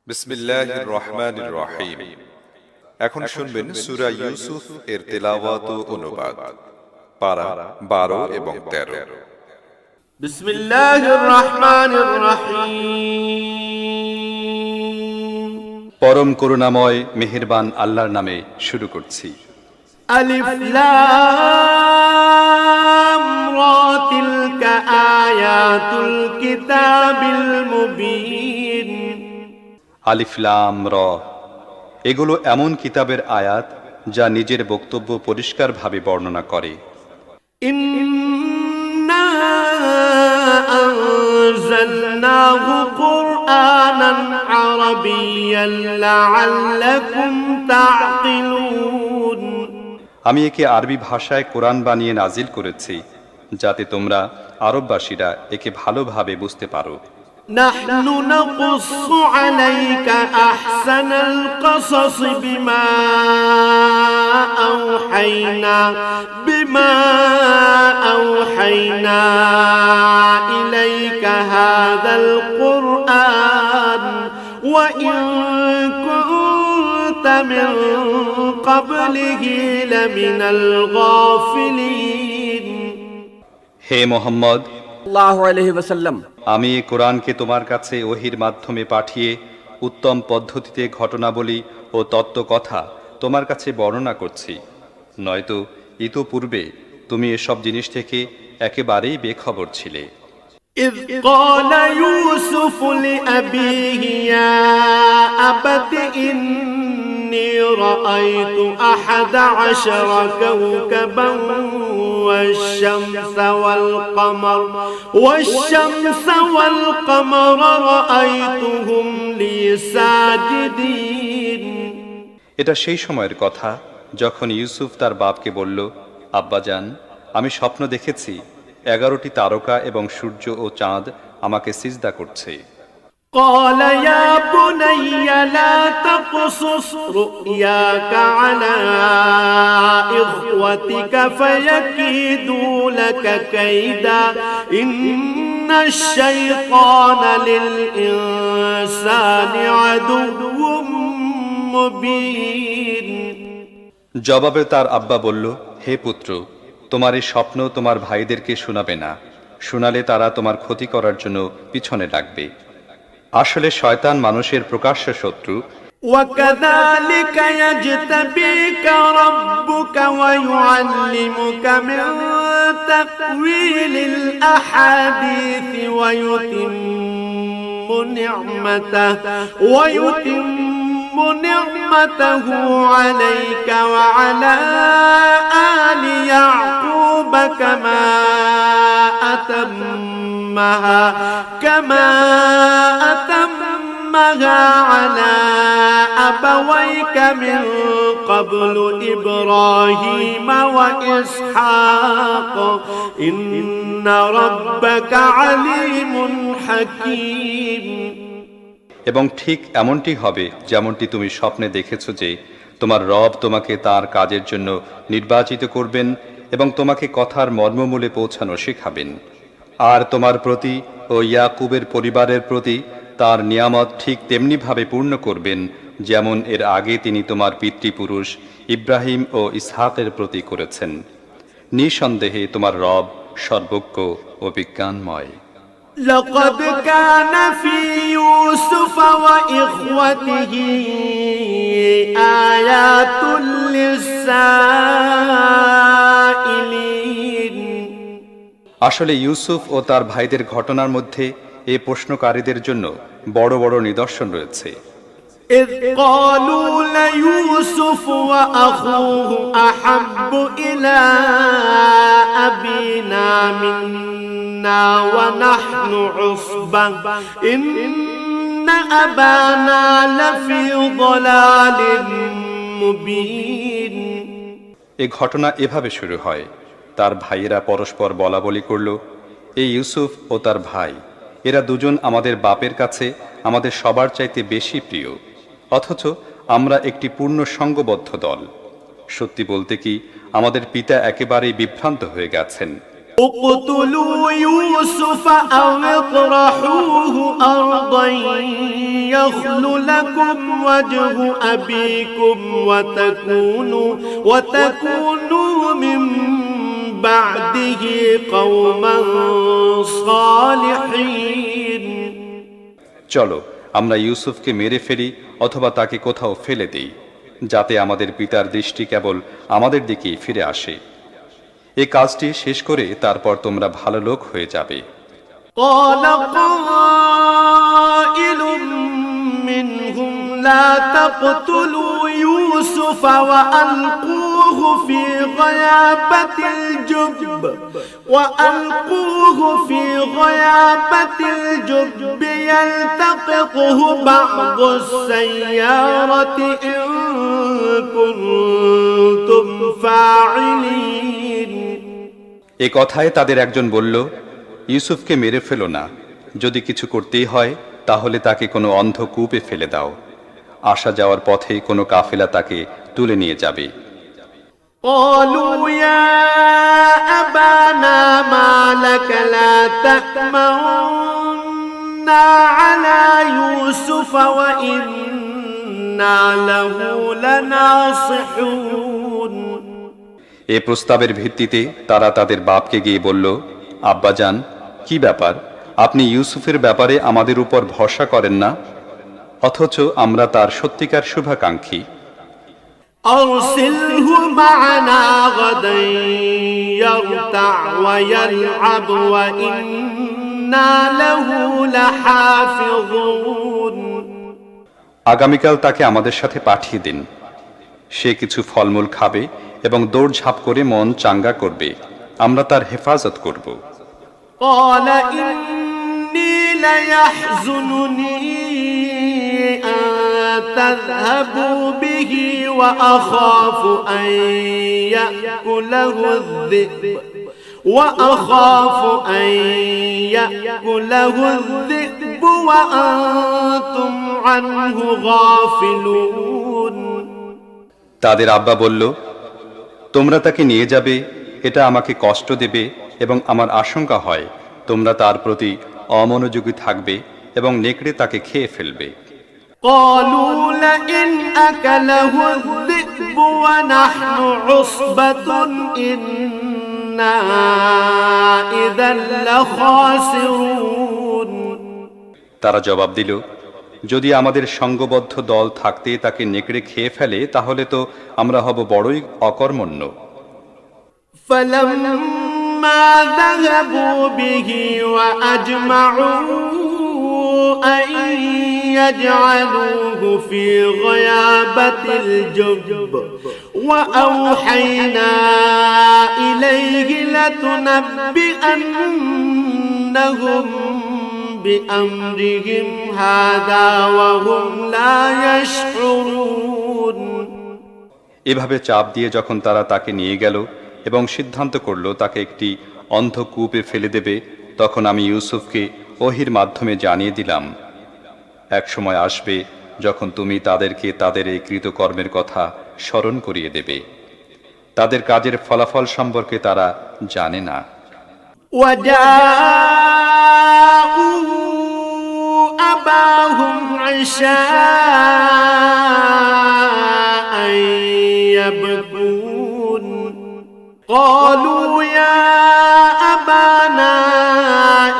বিসমিল্লাহির রহমানির রহিম। এখন শুনবেন সূরা ইউসুফ এর তেলাওয়াত ও অনুবাদ। পারা 12 এবং 13। বিসমিল্লাহির রহমানির রহিম। পরম করুণাময় মেহেরবান আল্লাহর নামে শুরু করছি। আলিফ লাম রা তিলকা আয়াতুল কিতাবিল মুবিন। আলিফ লাম র, এগুলো এমন কিতাবের আয়াত যা নিজের বক্তব্য পরিষ্কারভাবে বর্ণনা করে। ইন্না আনজালনাহু কুরআনান আরাবিয়্যান লাআল্লাকুম তা'কিলুন। আমি একে আরবি ভাষায় কোরআন বানিয়ে নাজিল করেছি, যাতে তোমরা আরববাসীরা একে ভালোভাবে বুঝতে পারো। নাহনু নাকুসসু আলাইকা আহসানাল কসস বিমা আওহাইনা ইলাইকা হাযাল কুরআন ওয়া ইন কুনতা মিন ক্বাবলিহি লামিনাল গাফিলিন। হে মুহাম্মদ সাল্লাল্লাহু আলাইহি ওয়াসাল্লাম, আমি এই কোরআনকে তোমার কাছে ওহীর মাধ্যমে পাঠিয়ে উত্তম পদ্ধতিতে ঘটনাবলী ও তত্ত্বকথা তোমার কাছে বর্ণনা করছি, নয়তো ইতোপূর্বে তুমি এসব জিনিস থেকে একেবারেই বেখবর ছিলে। إذ قال يوسف لأبيه يا أبت إني رأيت 11 كوكبا والشمس والقمر رأيتهم لي ساجدين। এটা সেই সময়ের কথা যখন ইউসুফ তার বাপকে বলল, আব্বাজান, আমি স্বপ্ন দেখেছি 11টি তারকা এবং সূর্য ও চাঁদ আমাকে সিজদা করছে। قال يا بني لا تقصص رؤياك على إخوتك فيكيدوا لك كيدا إن الشيطان للإنسان عدو مبين। জবাবে তার আব্বা বলল, হে পুত্র, তোমার এই স্বপ্ন তোমার ভাইদেরকে শোনাবে না, শোনালে তারা তোমার ক্ষতি করার জন্য পিছনে লাগবে। আসলে শয়তান মানুষের প্রকাশ্য শত্রু। وكذلك يجتبيك ربك ويعلمك من تأويل الأحاديث ويتم نعمته عليك وعلى آل يعقوب كما أتمها على أبويك من قبل إبراهيم وإسحاق إن ربك عليم حكيم। এবং ঠিক এমনটি হবে যেমনটি তুমি স্বপ্নে দেখেছো, যে তোমার রব তোমাকে তার কাজের জন্য নির্বাচিত করবেন এবং তোমাকে কথার মর্মমূলে পৌঁছানো শেখাবেন। আর তোমার প্রতি ও ইয়াকুবের পরিবারের প্রতি তার নিয়ামত ঠিক তেমনিভাবে পূর্ণ করবেন যেমন এর আগে তিনি তোমার পিতৃপুরুষ ইব্রাহিম ও ইসহাকের প্রতি করেছেন। নিঃসন্দেহে তোমার রব সর্বজ্ঞ ও বিজ্ঞানময়। لقد كان في يوسف وإخوته آيات للسائلين। আসলে ইউসুফ ও তার ভাইদের ঘটনার মধ্যে এই প্রশ্নকারীদের জন্য বড় বড় নিদর্শন রয়েছে। إذ قالوا ليوسف وأخوه أحب إلى أبينا منا ونحن عصبة إن أبانا لفي ضلال مبين। এই ঘটনা এভাবে শুরু হয়। তার ভাইয়েরা পরস্পর বলাবলি করল, এই ইউসুফ ও তার ভাই, এরা দুজন আমাদের বাপের কাছে আমাদের সবার চাইতে বেশি প্রিয়, অথচ আমরা একটি পূর্ণ সঙ্গবদ্ধ দল। সত্যি বলতে কি, আমাদের পিতা একেবারেই বিভ্রান্ত হয়ে গেছেন। اقتلوا يوسف أو اطرحوه أرضا يخل لكم وجه أبيكم وتكونوا من بعده قوما صالحين চলো আমরা ইউসুফকে মেরে ফেলি অথবা তাকে কোথাও ফেলে দিই, যাতে আমাদের পিতার দৃষ্টি কেবল আমাদের দিকেই ফিরে আসে। এই কাজটি শেষ করে তারপর তোমরা ভালো লোক হয়ে যাবে। قال قائل منهم لا تقتلوا يوسف وألقوه في غيابة الجب يلتقطه بعض السيارة إن كنتم فاعلين এ কথায় তাদের একজন বলল, ইউসুফকে মেরে ফেলো না, যদি কিছু করতেই হয় তাহলে তাকে কোনো অন্ধকূপে ফেলে দাও, আসা যাওয়ার পথে কোনো কাফেলা তাকে তুলে নিয়ে যাবে। قالوا يا أبانا ما لك لا تأمنا على يوسف وإنا له لناصحون এ প্রস্তাবের ভিত্তিতে তারা তাদের বাপকে গিয়ে বলল, আব্বাজান, কি ব্যাপার, আপনি ইউসুফের ব্যাপারে আমাদের উপর ভরসা করেন না, অথচ আমরা তার সত্যিকার শুভাকাঙ্ক্ষী। أرسله معنا غدا يرتع ويلعب وإنا له لحافظون আগামীকাল তাকে আমাদের সাথে পাঠিয়ে দিন, সে কিছু ফলমূল খাবে এবং দৌড়ঝাঁপ করে মন চাঙ্গা করবে, আমরা তার হেফাজত করব। قال إني ليحزنني أن تذهبوا به وأخاف أن يأكله الذئب وأنتم عنه غافلون তাদের আব্বা বলল, তোমরা তাকে নিয়ে যাবে, এটা আমাকে কষ্ট দেবে এবং আমার আশঙ্কা হয় তোমরা তার প্রতি অমনোযোগী থাকবে এবং নেকড়ে তাকে খেয়ে ফেলবে। قالوا لئن أكله الذئب ونحن عصبة إنا إذا لخاسرون তারা জবাব দিল, যদি আমাদের সঙ্গবদ্ধ দল থাকতে তাকে নেকড়ে খেয়ে ফেলে তাহলে তো আমরা হব বড়ই অকর্মণ্য। فلما ذهبوا به وأجمعوا أن يجعلوه في غيابة الجب وأوحينا إليه لتنبئنهم بأمرهم هذا وهم لا يشعرون এভাবে চাপ দিয়ে যখন তারা তাকে নিয়ে গেল এবং সিদ্ধান্ত করল তাকে একটি অন্ধকূপে ফেলে দেবে, তখন আমি ইউসুফকে ওহির মাধ্যমে জানিয়ে দিলাম, এক সময় আসবে যখন তুমি তাদেরকে তাদের এই কৃতকর্মের কথা স্মরণ করিয়ে দেবে, তাদের কাজের ফলাফল সম্পর্কে তারা জানে না। أباهم عشاء يبكون قالوا يا أبانا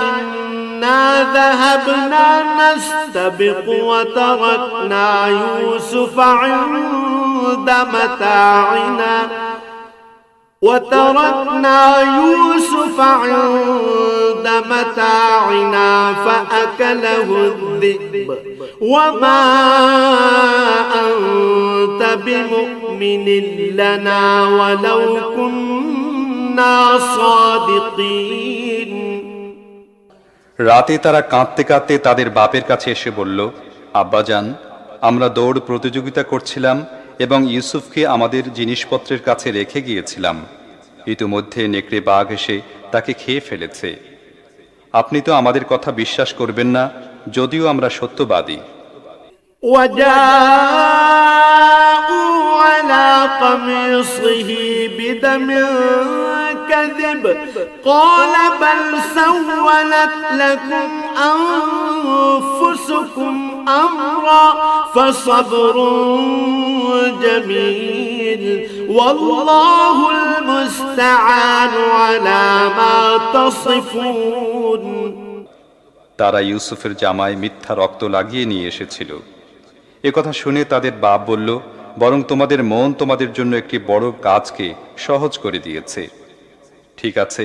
إنا ذهبنا نستبق وتركنا يوسف عند متاعنا فأكله الذئب وما أنت بمؤمن لنا ولو كنا صادقين রাতে তারা কাঁদতে কাঁদতে তাদের বাপের কাছে এসে বলল, আব্বাজান, আমরা দৌড় প্রতিযোগিতা করছিলাম এবং ইউসুফকে আমাদের জিনিসপত্রের কাছে রেখে গিয়েছিলাম, ইতিমধ্যে নেকড়ে বাঘ এসে তাকে খেয়ে ফেলেছে। আপনি তো আমাদের কথা বিশ্বাস করবেন না, যদিও আমরা সত্যবাদী। وجاءوا على قميصه بدم كذب قال بل سولت لكم أنفسكم أمرا فصبر جميل والله المستعان على ما تصفون তারা ইউসুফের জামায় মিথ্যা রক্ত লাগিয়ে নিয়ে এসেছিল। এ কথা শুনে তাদের বাপ বলল, বরং তোমাদের মন তোমাদের জন্য একটি বড় কাজকে সহজ করে দিয়েছে। ঠিক আছে,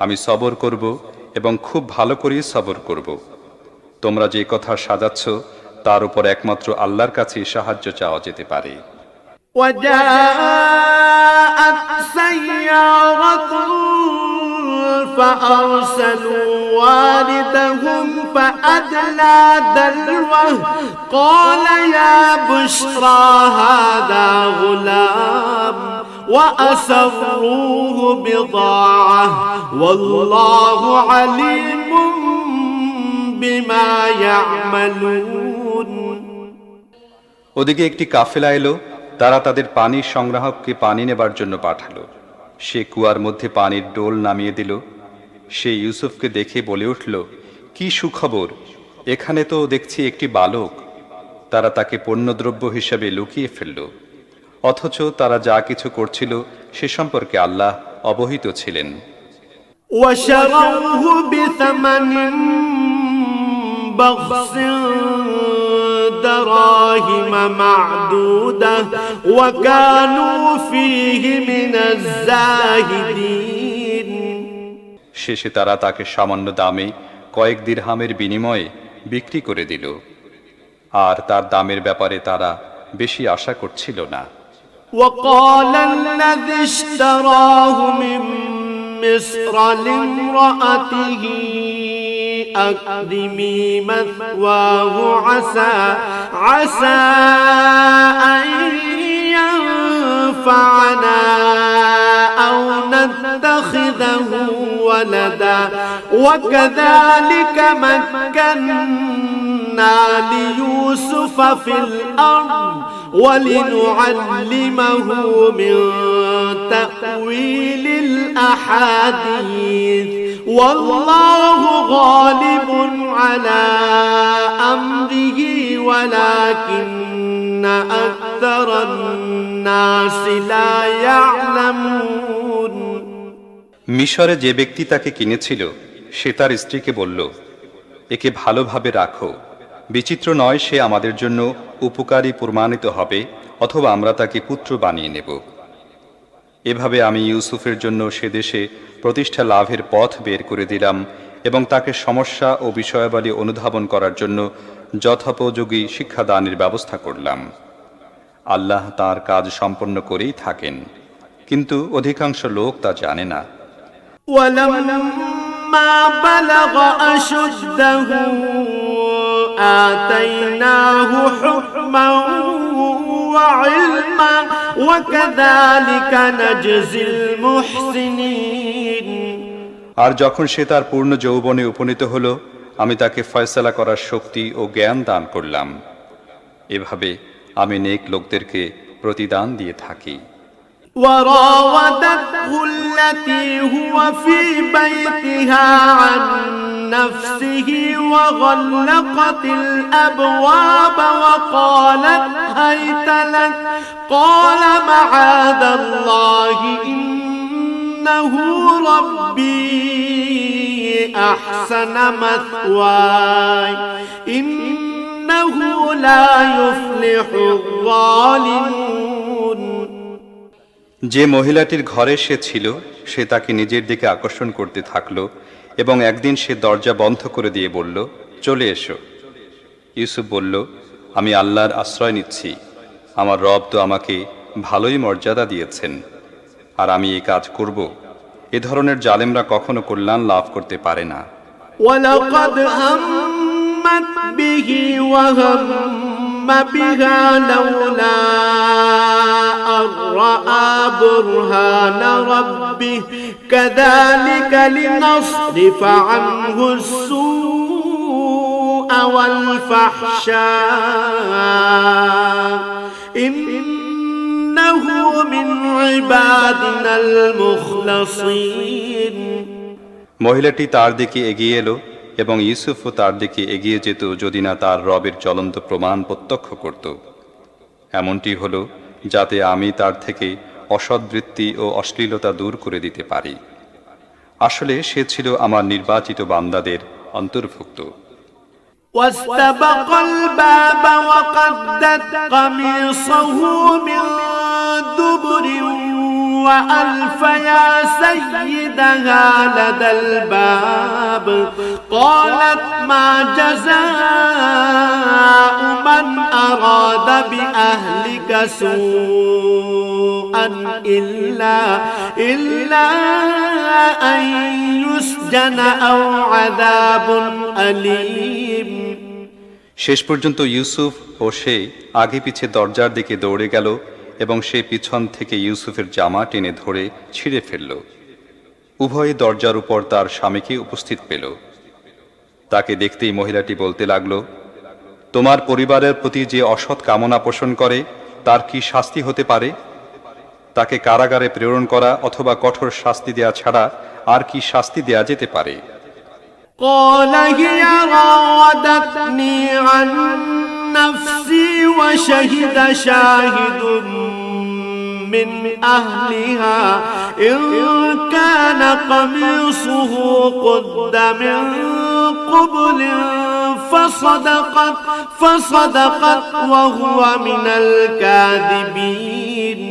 আমি সবর করব এবং খুব ভালো করে সবর করব। তোমরা যে কথা সাজাচ্ছ তার উপর একমাত্র আল্লাহর কাছে সাহায্য চাওয়া যেতে পারে। وجاءت سيارة فأرسلوا والدهم فأدلى دلوه قال يا بشرى هذا غلام وأسروه بضاعة والله عليم بما يعملون ওদিকে একটি কাফেলা এলো, তারা তাদের পানির সংগ্রাহককে পানি নেবার জন্য পাঠালো। সে কুয়ার মধ্যে পানির ডোল নামিয়ে দিল। সে ইউসুফকে দেখে বলে উঠল, কি সুখবর, এখানে তো দেখছি একটি বালক। তারা তাকে পণ্যদ্রব্য হিসাবে লুকিয়ে ফেলল, অথচ তারা যা কিছু করছিল সে সম্পর্কে আল্লাহ অবহিত ছিলেন। وشروه بثمن بخس دراهم معدودة وكانوا فيه من الزاهدين শেষে তারা তাকে সামান্য দামে কয়েক দিরহামের বিনিময়ে বিক্রি করে দিল, আর তার দামের ব্যাপারে তারা বেশি আশা করছিল না। وقال الذي اشتراه من مصر لامرأته أقدمي مثواه عسى أن ينفعنا أو نتخذه ولدا وكذلك مكنا ليوسف في الأرض ولنعلمه من تأويل الأحاديث والله غالب على أمره ولكن أكثر الناس لا يعلمون মিশরে যে ব্যক্তি তাকে কিনেছিল সে তার স্ত্রীকে বলল, একে ভালোভাবে রাখো, বিচিত্র নয় সে আমাদের জন্য উপকারী প্রমাণিত হবে, অথবা আমরা তাকে পুত্র বানিয়ে নেব। এভাবে আমি ইউসুফের জন্য সে দেশে প্রতিষ্ঠা লাভের পথ বের করে দিলাম এবং তাকে সমস্যা ও বিষয়াবলী অনুধাবন করার জন্য যথোপযোগী শিক্ষাদানের ব্যবস্থা করলাম। আল্লাহ তার কাজ সম্পন্ন করেই থাকেন, কিন্তু অধিকাংশ লোক তা জানে না। ولما بلغ أشده آتيناه حكما وعلما وكذلك نجزي المحسنين আর যখন সে তার পূর্ণ যৌবনে উপনীত হলো, আমি তাকে ফয়সালা করার শক্তি ও জ্ঞান দান করলাম। এভাবে আমি নেক লোকদেরকে প্রতিদান দিয়ে থাকি। وراودته التي هو في بيتها عن نفسه وغلقت الأبواب وقالت هيت لك قال معاذ الله إنه ربي أحسن مثواي إنه لا يفلح الظالمون যে মহিলাটির ঘরে সে ছিল সে তাকে নিজের দিকে আকর্ষণ করতে থাকলো এবং একদিন সে দরজা বন্ধ করে দিয়ে বলল, চলে এসো। ইউসুফ বলল, আমি আল্লাহর আশ্রয় নিচ্ছি, আমার রব তো আমাকে ভালোই মর্যাদা দিয়েছেন, আর আমি এই কাজ করব। এ ধরনের জালেমরা কখনো কল্যাণ লাভ করতে পারে না। ولقد همت به وهم بها لولا أن رأى برهان ربه كذلك لنصرف عنه السوء والفحشاء إنه من عبادنا المخلصين মহিলাটি তার দিকে এগিয়ে এলো এবং ইউসুফও তার দিকে এগিয়ে যেত যদি না তার রবের জ্বলন্ত প্রমাণ প্রত্যক্ষ করত। এমনটি হলো যাতে আমি তার থেকে অসদ্বৃত্তি ও অশ্লীলতা দূর করে দিতে পারি। আসলে সে ছিল আমার নির্বাচিত বান্দাদের অন্তর্ভুক্ত। واستبق الباب وقدت قميصه من دبر وألف يا سيدها لدى الباب قالت ما جزاء من أراد بأهلك سوءا إلا أن يسجن أو عذاب أليم। শেষ পর্যন্ত ইউসুফ ও সে আগে পিছে দরজার দিকে দৌড়ে গেল এবং সে পিছন থেকে ইউসুফের জামা টেনে ধরে ছিঁড়ে ফেলল। উভয়ে দরজার উপর তার স্বামীকে উপস্থিত পেল। তাকে দেখতেই মহিলাটি বলতে লাগল, তোমার পরিবারের প্রতি যে অসৎ কামনা পোষণ করে তার কি শাস্তি হতে পারে? তাকে কারাগারে প্রেরণ করা অথবা কঠোর শাস্তি দেয়া ছাড়া আর কি শাস্তি দেয়া যেতে পারে? قال هي راودتني عن نفسي وشهد شاهد من أهلها إن كان قميصه قد من قبل فصدقت وهو من الكاذبين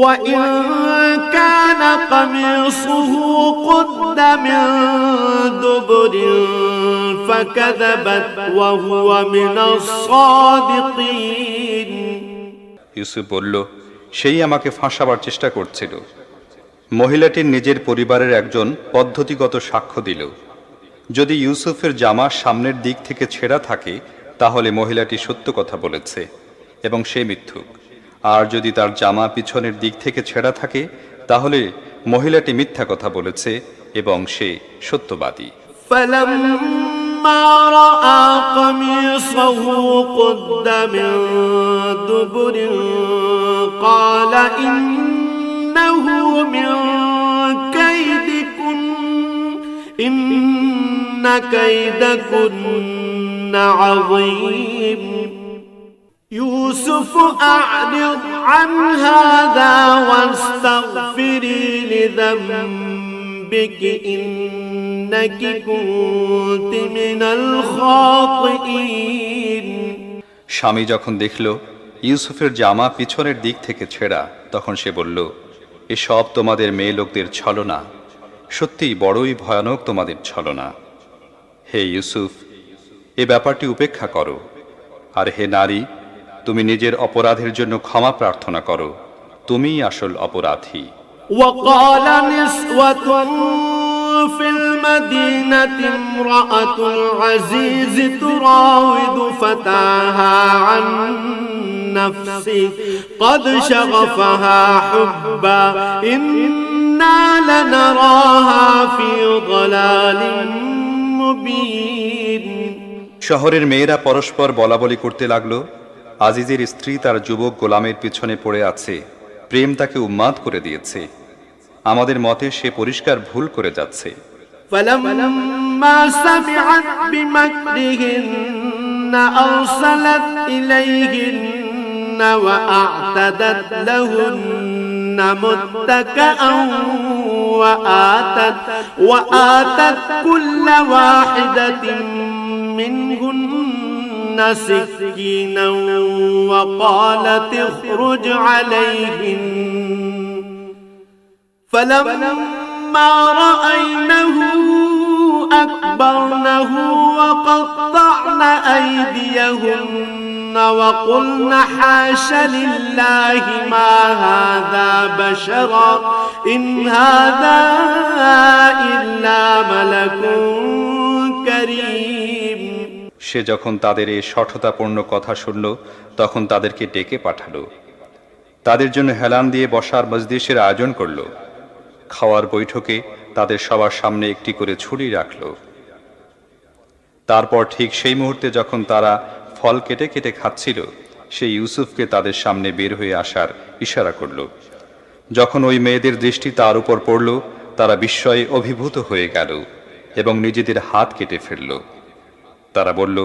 وإن كان قميصه قد من دبر فكذبت وهو من الصادقين। ইউসুফ বলল, সেই আমাকে ফাঁসাবার চেষ্টা করছিল। মহিলাটির নিজের পরিবারের একজন পদ্ধতিগত সাক্ষ্য দিল, যদি ইউসুফের জামা সামনের দিক থেকে ছেঁড়া থাকে তাহলে মহিলাটি সত্য কথা বলেছে এবং সে মিথ্যুক, আর যদি তার জামা পিছনের দিক থেকে ছেঁড়া থাকে তাহলে মহিলাটি মিথ্যা কথা বলেছে এবং সে সত্যবাদী। فلما رأى قميصه قد من دبر قال إنه من كيدكن إن كيدكن عظيم يوسف أعرض عن هذا واستغفري لذنبك إنك كنت من الخاطئين। স্বামী যখন দেখল ইউসুফের জামা পিছনের দিক থেকে ছেঁড়া তখন সে বলল, এসব তোমাদের মেয়ে লোকদের ছলনা, সত্যিই বড়ই ভয়ানক তোমাদের ছলনা। হে ইউসুফ, এ ব্যাপারটি উপেক্ষা করো, আর হে নারী, তুমি নিজের অপরাধের জন্য ক্ষমা প্রার্থনা করো, তুমিই আসল অপরাধী। وقال نسوة في المدينة امرأة العزيز تراود فتاها عن نفسه قد شغفها حبا إنا لنراها في ضلال مبين। শহরের মেয়েরা পরস্পর বলাবলি করতে লাগলো, আজিজের স্ত্রী তার যুবক গোলামের পিছনে পড়ে আছে, প্রেম তাকে উন্মাদ করে দিয়েছে, আমাদের মতে সে পরিষ্কার ভুল করে যাচ্ছে। فلما سمعت بمكرهن أرسلت إليهن وأعتدت لهن متكئا وآتت كل واحدة منهن سكينا وقالت اخرج عليهن فلما رأينه أكبرنه وقطعن أيديهن وقلن حاش لله ما هذا بشرا إن هذا إلا ملك كريم। সে যখন তাদের এই শঠতাপূর্ণ কথা শুনল তখন তাদেরকে ডেকে পাঠালো, তাদের জন্য হেলান দিয়ে বসার মজলিসের আয়োজন করল। খাওয়ার বৈঠকে তাদের সবার সামনে একটি করে ছুরি রাখল। তারপর ঠিক সেই মুহূর্তে যখন তারা ফল কেটে কেটে খাচ্ছিল, সে ইউসুফকে তাদের সামনে বের হয়ে আসার ইশারা করল। যখন ওই মেয়েদের দৃষ্টি তার উপর পড়ল, তারা বিস্ময়ে অভিভূত হয়ে গেল এবং নিজেদের হাত কেটে ফেলল। তারা বলল,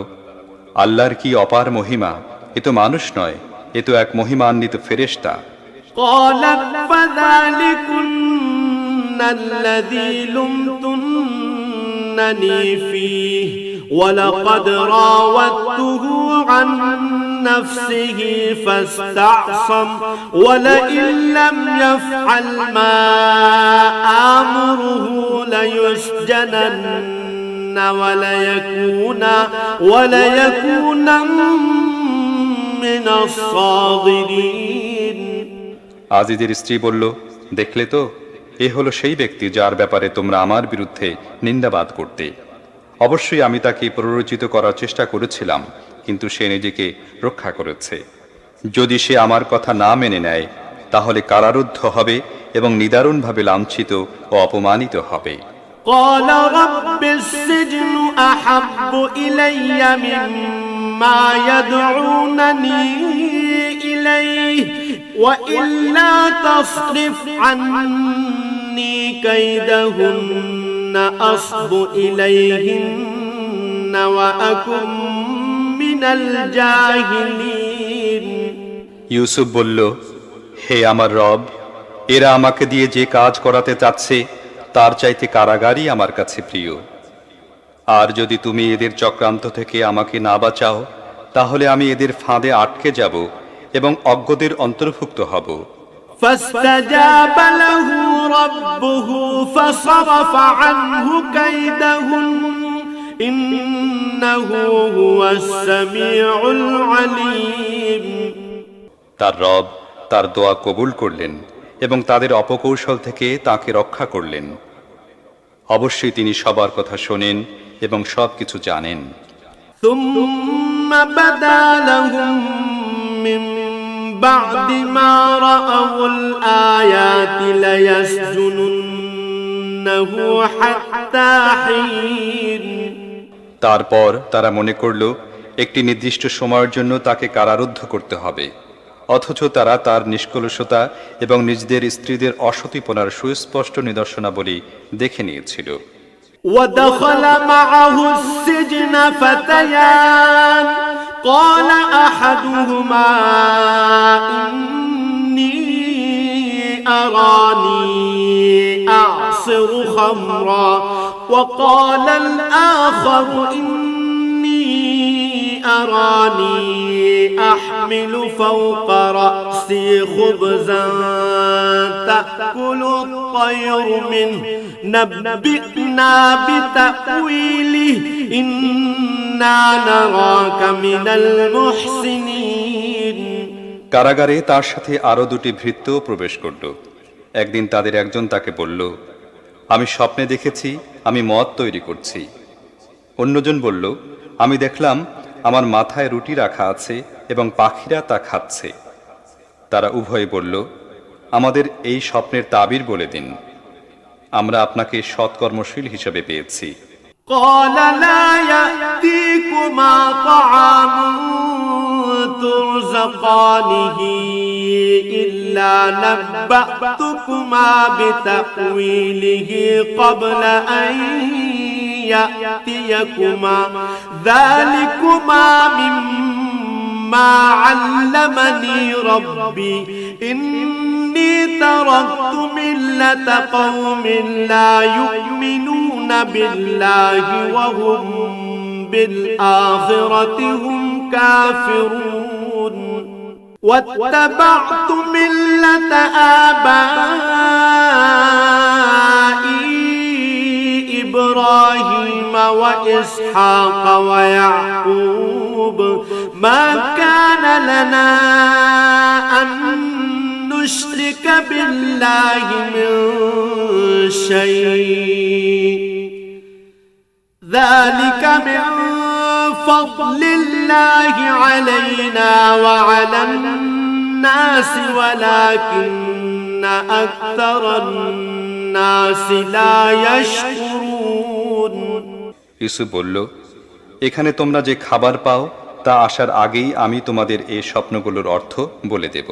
আল্লাহর কি অপার মহিমা! এ তো মানুষ নয়, এ তো এক মহিমান্বিত ফেরেশতা। قالت فذلكن الذي لمتنني فيه ولقد راودته عن نفسه فاستعصم ولئن لم يفعل ما آمره ليسجنن وليكون من الصاغرين। আজিজের স্ত্রী বলল, দেখলে তো, এ হলো সেই ব্যক্তি যার ব্যাপারে তোমরা আমার বিরুদ্ধে নিন্দাবাদ করতে। অবশ্যই আমি তাকে প্ররোচিত করার চেষ্টা করেছিলাম, কিন্তু সে নিজেকে রক্ষা করেছে। যদি সে আমার কথা না মেনে নেয় তাহলে কারারুদ্ধ হবে এবং নিদারুণভাবে লাঞ্ছিত ও অপমানিত হবে। قال رب السجن أحب إلي مما يدعونني إليه وإلا تصرف عني كيدهن أصب إليهن وأكن من الجاهلين। ইউসুফ বলল, হে আমার রব, এরা আমাকে দিয়ে যে কাজ করাতে চাচ্ছে তার চাইতে কারাগারই আমার কাছে প্রিয়। আর যদি তুমি এদের চক্রান্ত থেকে আমাকে না বাঁচাও তাহলে আমি এদের ফাঁদে আটকে যাব এবং অজ্ঞদের অন্তর্ভুক্ত হব। فاستجاب له ربه فصرف عنه كيدهن إنه هو السميع العليم। তার রব তার দোয়া কবুল করলেন এবং তাদের অপকৌশল থেকে তাকে রক্ষা করলেন। অবশ্যই তিনি সবার কথা শোনেন এবং সবকিছু জানেন। ثم بدا لهم من بعد ما رأوا الآيات ليسجننه حتى حين। তারপর তারা মনে করল একটি নির্দিষ্ট সময়ের জন্য তাকে কারারুদ্ধ করতে হবে, অথচ তারা তার নিষ্কলুষতা এবং নিজেদের স্ত্রীদের অসতীপনার সুস্পষ্ট নিদর্শনাবলী দেখে নিয়েছিল। ودخل معه السجن فتيان قال أحدهما إني أراني أعصر خمرا وقال الآخر إني أراني أحمل فوق رأسي خبزا تأكل الطير منه نبئنا بتأويله إنا نراك من المحسنين। কারাগারে তার সাথে আরো দুটি ভৃত্য প্রবেশ করল। একদিন তাদের একজন তাকে বলল, আমি স্বপ্নে দেখেছি আমি মদ তৈরি করছি। অন্যজন বলল, আমি দেখলাম আমার মাথায় রুটি রাখা আছে এবং পাখিরা তা খাচ্ছে। তারা উভয়ে বলল, আমাদের এই স্বপ্নের তাবির বলে দিন, আমরা আপনাকে সৎকর্মশীল হিসেবে পেয়েছি। قال لا يأتيكما طعام ترزقانه إلا نبأتكما بتأويله قبل أن يأتيكما ذلكما مما علمني ربي إني تركت ملة قوم لا يؤمنون بالله وهم بالآخرة هم كافرون واتبعت ملة آبائي إبراهيم وإسحاق ويعقوب ما كان لنا أن نشرك بالله من شيء ذلك من فضل الله علينا وعلى الناس ولكن أكثر الناس لا يشكرون। ইউসুফ বলল, এখানে তোমরা যে খাবার পাও তা আসার আগেই আমি তোমাদের এই স্বপ্নগুলোর অর্থ বলে দেব।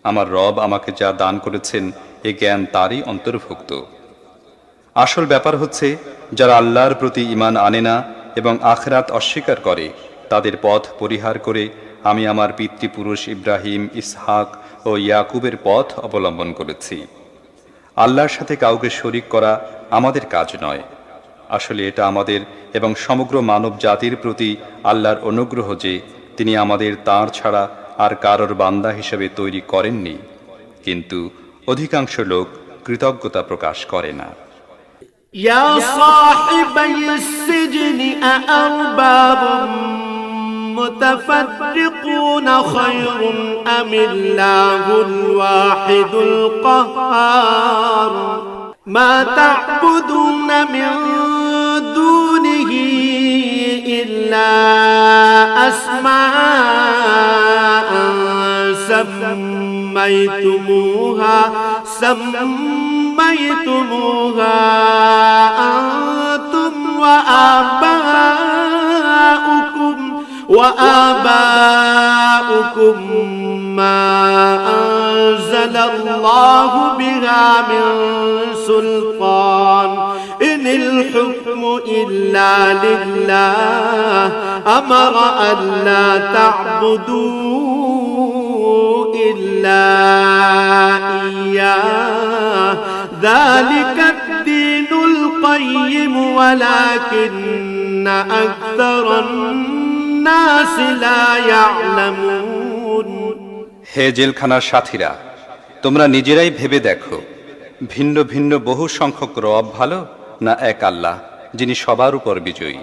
আমার রব আমাকে যা দান করেছেন এ জ্ঞান তারই অন্তর্ভুক্ত। আসল ব্যাপার হচ্ছে যারা আল্লাহর প্রতি ঈমান আনে না এবং আখিরাত অস্বীকার করে তাদের পথ পরিহার করে আমি আমার পিতৃপুরুষ ইব্রাহিম, ইসহাক ও ইয়াকুবের পথ অবলম্বন করেছি। আল্লাহর সাথে কাউকে শরীক করা আমাদের কাজ নয়। আসলে এটা আমাদের এবং সমগ্র মানব জাতির প্রতি আল্লাহর অনুগ্রহ যে তিনি আমাদের তাঁর ছাড়া আর কারোর বান্দা হিসেবে তৈরি করেননি, কিন্তু অধিকাংশ লোক কৃতজ্ঞতা প্রকাশ করে না। يا صاحبي السجن أأرباب متفرقون خير أم الله الواحد القهار ما تعبدون من دونه إلا أسماء سميتموها أنتم وآباؤكم ما أنزل الله بها من سلطان إن الحكم إلا لله أمر ألا تعبدوا إلا إياه ذلك الدين القيم ولكن أكثر الناس لا يعلمون হে জেলখানার সাথীরা, তোমরা নিজেরাই ভেবে দেখো, ভিন্ন ভিন্ন বহু সংখ্যক রব ভালো না এক আল্লাহ যিনি সবার উপর বিজয়ী?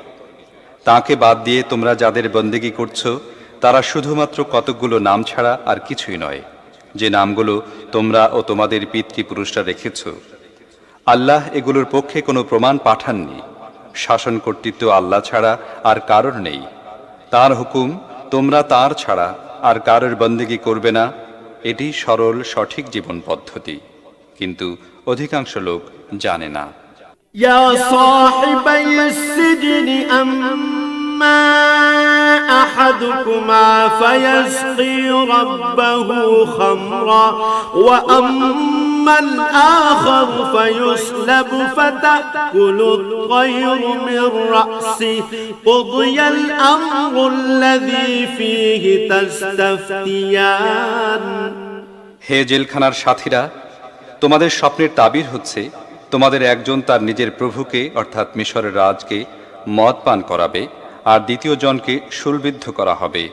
তাকে বাদ দিয়ে তোমরা যাদের বন্দেগী করছো তারা শুধুমাত্র কতকগুলো নাম ছাড়া আর কিছুই নয়, যে নামগুলো তোমরা ও তোমাদের পিতৃপুরুষরা রেখেছ। আল্লাহ এগুলোর পক্ষে কোনো প্রমাণ পাঠাননি। শাসন কর্তৃত্ব আল্লাহ ছাড়া আর কারোর নেই। তার হুকুম তোমরা তার ছাড়া আর কারোর বন্দেগী করবে না, এটি সরল সঠিক জীবন পদ্ধতি, কিন্তু অধিকাংশ লোক জানে না। يا صاحبي السجن أما أحدكما فيسقي ربه خمرا وأما الآخر فيسلب فتأكل الطير من رأسه قضي الأمر الذي فيه تستفتيان হে জেলখানার সাথীরা, তোমাদের স্বপ্নের তাবির হচ্ছে তোমাদের একজন তার নিজের প্রভুকে অর্থাৎ মিশরের রাজকে মদ পান করাবে, আর দ্বিতীয় জনকে শূলবিদ্ধ করা হবে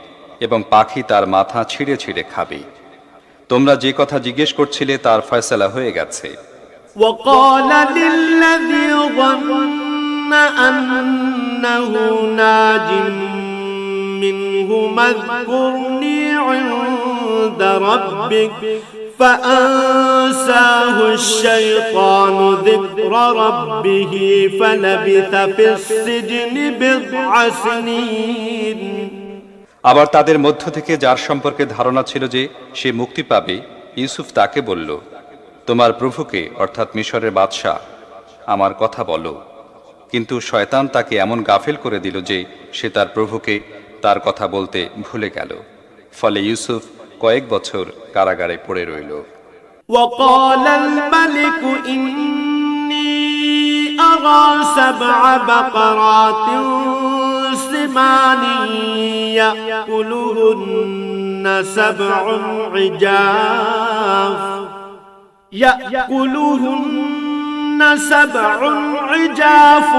এবং পাখি তার মাথা ছিঁড়ে ছিঁড়ে খাবে। তোমরা যে কথা জিজ্ঞেস করছিলে তার ফয়সালা হয়ে গেছে। وقال للذي ظن أنه ناج منهما اذكرني عند ربك فأنساه الشيطان ذكر ربه فلبث في السجن بضع سنين আবার তাদের মধ্য থেকে যার সম্পর্কে ধারণা ছিল যে সে মুক্তি পাবে, ইউসুফ তাকে বলল, তোমার প্রভুকে অর্থাৎ মিশরের বাদশাহ আমার কথা বলো। কিন্তু শয়তান তাকে এমন গাফিল করে দিল যে সে তার প্রভুকে তার কথা বলতে ভুলে গেল। ফলে ইউসুফ কয়েক বছর কারাগারে পড়ে রইল। وقال الملك إني أرى 7 بقرات سمان يأكلهن 7 عجاف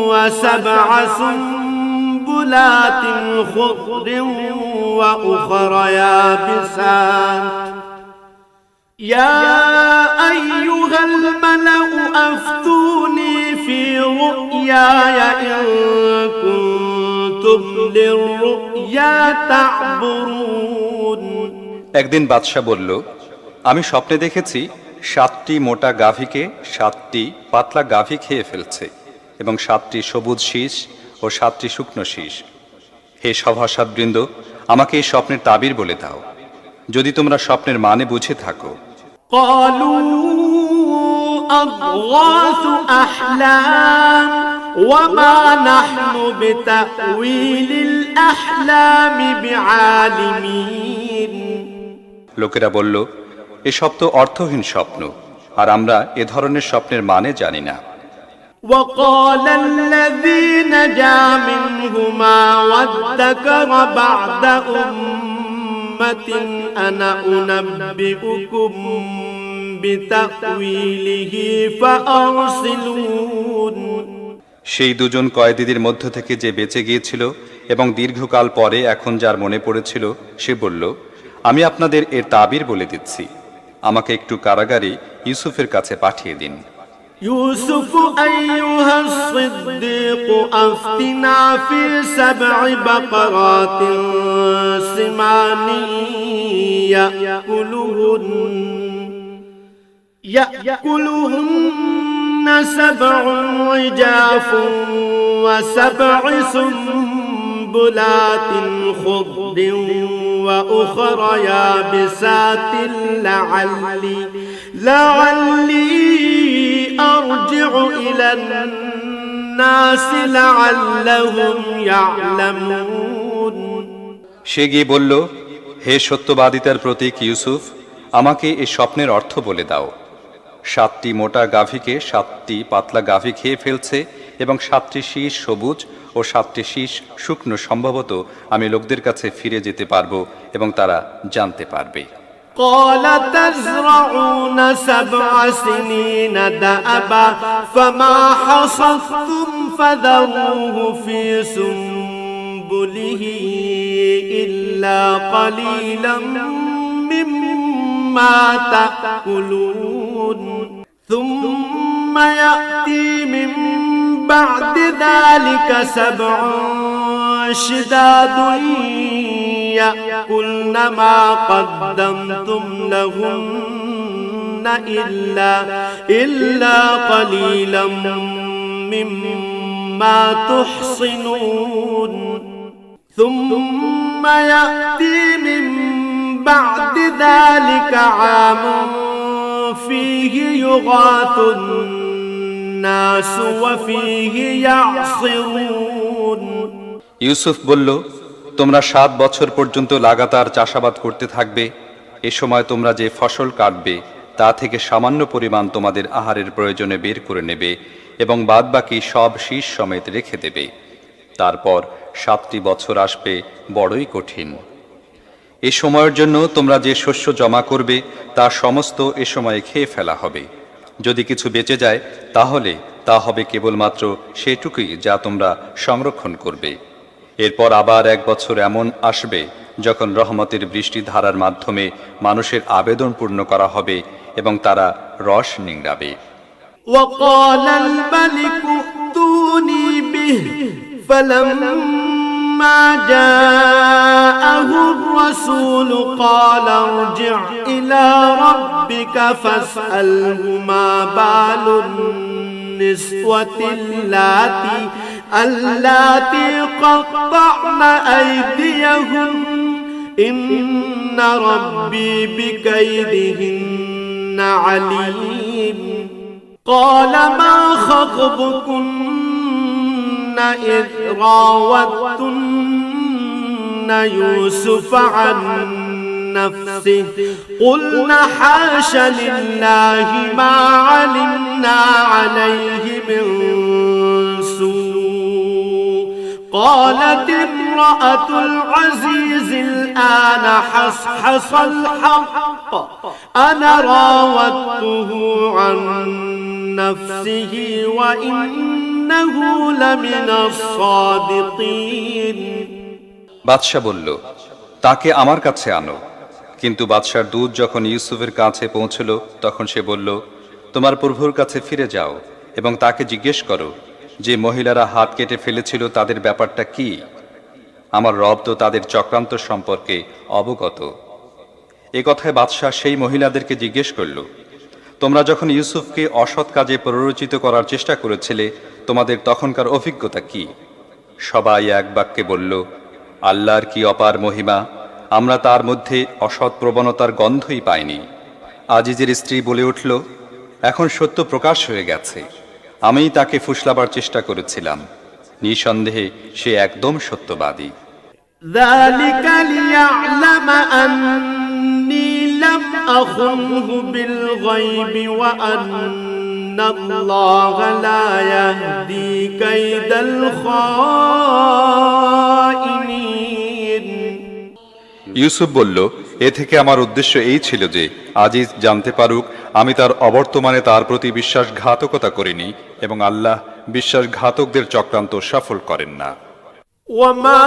و7 سنبلات خضر وأخر يابسات يا أيها الملأ أفتوني في رؤياي إن كنتم للرؤيا تعبرون একদিন বাদশা বলল, আমি স্বপ্নে দেখেছি 7টি মোটা গাভীকে 7টি পাতলা গাভী খেয়ে ফেলছে এবং 7টি সবুজ শীষ ও 7টি শুকনো শীষ। হে সভাসদবৃন্দ, আমাকে এই স্বপ্নের তাবির বলে দাও, যদি তোমরা স্বপ্নের মানে বুঝে থাকো। قالوا أضغاث أحلام وما نحن بتأويل الأحلام بعالمين লোকেরা বলল, এসব তো অর্থহীন স্বপ্ন, আর আমরা এ ধরনের স্বপ্নের মানে জানি না। وقال الذي نجا منهما وادكر بعد أمة أنا أنبئكم بتأويله فأرسلون। সেই দুজন কয়েদিদের মধ্য থেকে যে বেঁচে গিয়েছিল এবং দীর্ঘকাল পরে এখন যার মনে পড়েছিল, সে বলল, আমি আপনাদের এর তাবির বলে দিচ্ছি, আমাকে একটু কারাগারে ইউসুফের কাছে পাঠিয়ে দিন। يوسف أيها الصديق أفتنا في 7 بقرات سمان يأكلهن 7 عجاف و7 سنبلات خضر وأخر يابسات لعلي أرجع إلى الناس لعلهم يعلمون। সে গিয়ে বলল, হে সত্যবাদিতার প্রতীক ইউসুফ, আমাকে এই স্বপ্নের অর্থ বলে দাও। 7টি মোটা গাভীকে 7টি পাতলা গাভী খেয়ে ফেলছে এবং 7টি শীষ সবুজ ও 7টি শীষ শুকনো। সম্ভবত আমি লোকদের কাছে ফিরে যেতে পারবো এবং তারা জানতে পারবে। قال تزرعون 7 سنين دأبا فما حصدتم فذروه في سنبله إلا قليلا مما تأكلون ثم يأتي من بعد ذلك 7 شداد يأكلن ما قدمتم لهن إلا قليلا مما تحصنون ثم يأتي من بعد ذلك عام فيه يغاث الناس وفيه يعصرون। ইউসুফ বলল, তোমরা 7 বছর পর্যন্ত লাগাতার চাষাবাদ করতে থাকবে। এ সময় তোমরা যে ফসল কাটবে তা থেকে সামান্য পরিমাণ তোমাদের আহারের প্রয়োজনে বের করে নেবে এবং বাদবাকি সব শীষ সমেত রেখে দেবে। তারপর 7টি বছর আসবে বড়ই কঠিন। এ সময়ের জন্য তোমরা যে শস্য জমা করবে তা সমস্ত এ সময়ে খেয়ে ফেলা হবে। যদি কিছু বেঁচে যায় তাহলে তা হবে কেবলমাত্র সেটুকুই যা তোমরা সংরক্ষণ করবে। এরপর আবার 1 বছর এমন আসবে যখন রহমতের বৃষ্টি ধারার মাধ্যমে মানুষের আবেদন পূর্ণ করা হবে এবং তারা রস নিংড়াবে। وقال الملك ائتوني به فلما جاءه الرسول قال ارجع إلى ربك فاسأله ما بال النسوة اللاتي قطعن أيديهن إن ربي بكيدهن عليم قال ما خطبكن إذ راوتن يوسف عن نفسه قلنا حاش لله ما علمنا عليه من سوء قالت امرأة العزيز الآن حصحص الحق أنا راودته عن نفسه وإنه لمن الصادقين। বাদশা বলল, তাকে আমার কাছে আনো। কিন্তু বাদশার দূত যখন ইউসুফের কাছে পৌঁছল তখন সে বলল, তোমার প্রভুর কাছে ফিরে যাও এবং তাকে জিজ্ঞেস করো যে মহিলারা হাত কেটে ফেলেছিল তাদের ব্যাপারটা কি। আমার রব তো তাদের চক্রান্ত সম্পর্কে অবগত। এ কথায় বাদশাহ সেই মহিলাদেরকে জিজ্ঞেস করল, তোমরা যখন ইউসুফকে অসৎ কাজে প্ররোচিত করার চেষ্টা করেছিলে তোমাদের তখনকার অভিজ্ঞতা কি? সবাই এক বাক্যে বলল, আল্লাহর কি অপার মহিমা, আমরা তার মধ্যে অসৎ প্রবণতার গন্ধই পাইনি। আজিজের স্ত্রী বলে উঠল, এখন সত্য প্রকাশ হয়ে গেছে, আমিই তাকে ফুসলাবার চেষ্টা করেছিলাম, নিঃসন্দেহে সে একদম সত্যবাদী। ذلك ليعلم أني لم أخنه بالغيب وأن الله لا يهدي كيد الخائنين ইউসুফ বলল, এ থেকে আমার উদ্দেশ্য এই ছিল যে আজিজ জানতে পারুক আমি তার অবর্তমানে তার প্রতি বিশ্বাসঘাতকতা করিনি এবং আল্লাহ বিশ্বাসঘাতকদের চক্রান্ত সফল করেন না। وما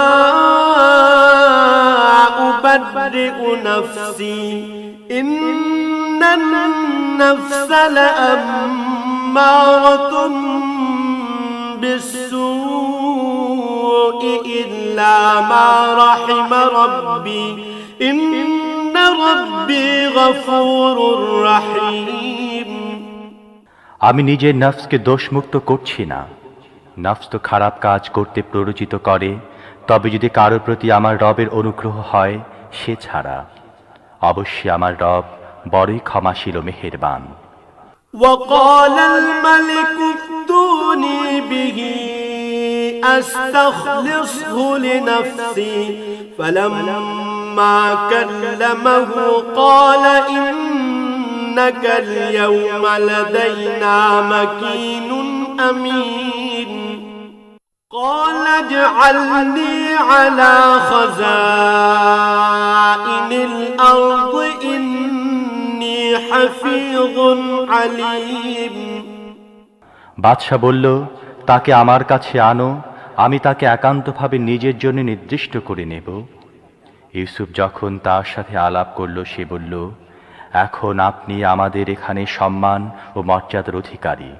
أبرئ نفسي إن النفس لأمارة بالسوء إلا ما رحم ربي إن ربي غفور رحيم আমি নিজের নফসকে দোষমুক্ত করছি না। নফস তো খারাপ কাজ করতে প্ররোচিত করে, তবে যদি কারোর প্রতি আমার রবের অনুগ্রহ হয় সে ছাড়া। অবশ্যই আমার রব বড়ই ক্ষমাশীল ও মেহেরবান। وقال الملك ائتوني به أستخلصه لنفسي فلما كلمه قال إنك اليوم لدينا مكين أمين قال اجعلني على خزائن الأرض إني حفيظ عليم বাদশা বলল, তাকে আমার কাছে আনো, আমি তাকে একান্তভাবে নিজের জন্য নির্দিষ্ট করে নেব। ইউসুফ যখন তার সাথে আলাপ করল সে বলল, এখন আপনি আমাদের এখানে সম্মান ও মর্যাদার অধিকারী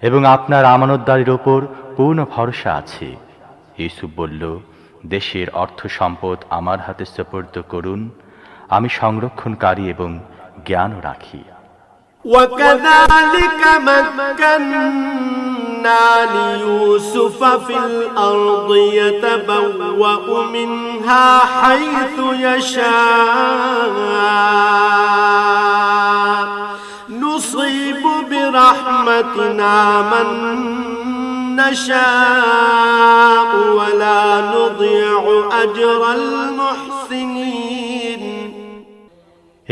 এবং আপনার আমানতদারির ওপর পূর্ণ ভরসা আছে। ইউসুফ বলল, দেশের অর্থ সম্পদ আমার হাতে সুপর্দ করুন, আমি সংরক্ষণকারী এবং জ্ঞানও রাখি। وكذلك مكنا ليوسف في الأرض يتبوأ منها حيث يشاء نصيب برحمتنا من نشاء ولا نضيع أجر المحسنين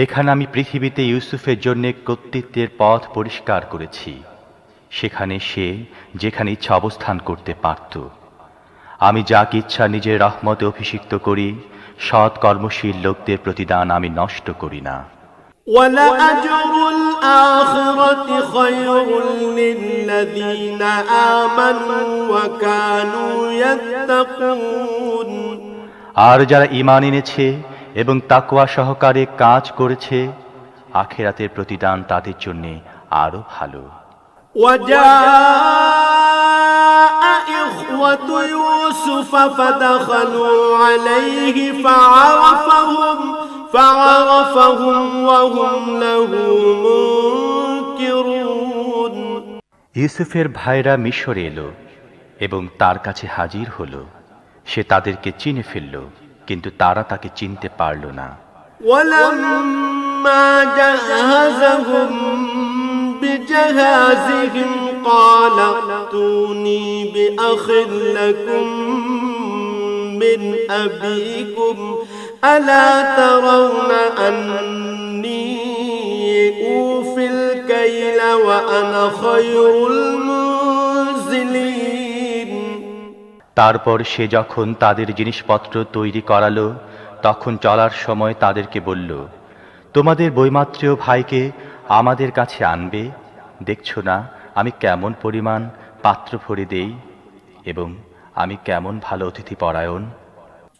এখানে আমি পৃথিবীতে ইউসুফের জন্য কর্তৃত্বের পথ পরিষ্কার করেছি, সেখানে সে যেখানে ইচ্ছা অবস্থান করতে পারত। আমি যাকে ইচ্ছা নিজের রহমতে অভিষিক্ত করি, সৎ কর্মশীল লোকদের প্রতিদান আমি নষ্ট করি না। وَلَأَجْرُ الْآخِرَةِ خَيْرٌ لِّلَّذِينَ آمَنُوا وَكَانُوا يَتَّقُونَ আর যারা ঈমান এনেছে এবং তাকওয়া সহকারে কাজ করেছে, আখিরাতের প্রতিদান তাদের জন্য আরো ভালো। وَجَاءَ إِخْوَةُ يُوسُفَ فَدَخَلُوا عَلَيْهِ فَعَرَفَهُمْ وَهُمْ لَهُ مُنكِرُونَ ইউসুফের ভাইরা মিশরে এলো এবং তার কাছে হাজির হলো। সে তাদেরকে চিনে ফেলল, কিন্তু তারা তাকে চিনতে পারল না। وَلَمَّا جَهَّزَهُم بِجَهَازِهِمْ قَالَ ائْتُونِي بِأَخٍ لَّكُم مِّنْ أَبِيكُمْ أَلَا تَرَوْنَ أَنِّي أُوفِي الْكَيْلَ وَأَنَا خَيْرُ الْمُنزِلِينَ তারপর সে যখন তাদের জিনিসপত্র তৈরি করালো, তখন চলার সময় তাদেরকে বলল, তোমাদের বৈমাত্রেয় ভাইকে আমাদের কাছে আনবে। দেখছো না আমি কেমন পরিমাণ পাত্র ভরে দেই এবং আমি কেমন ভালো অতিথি পরায়ণ।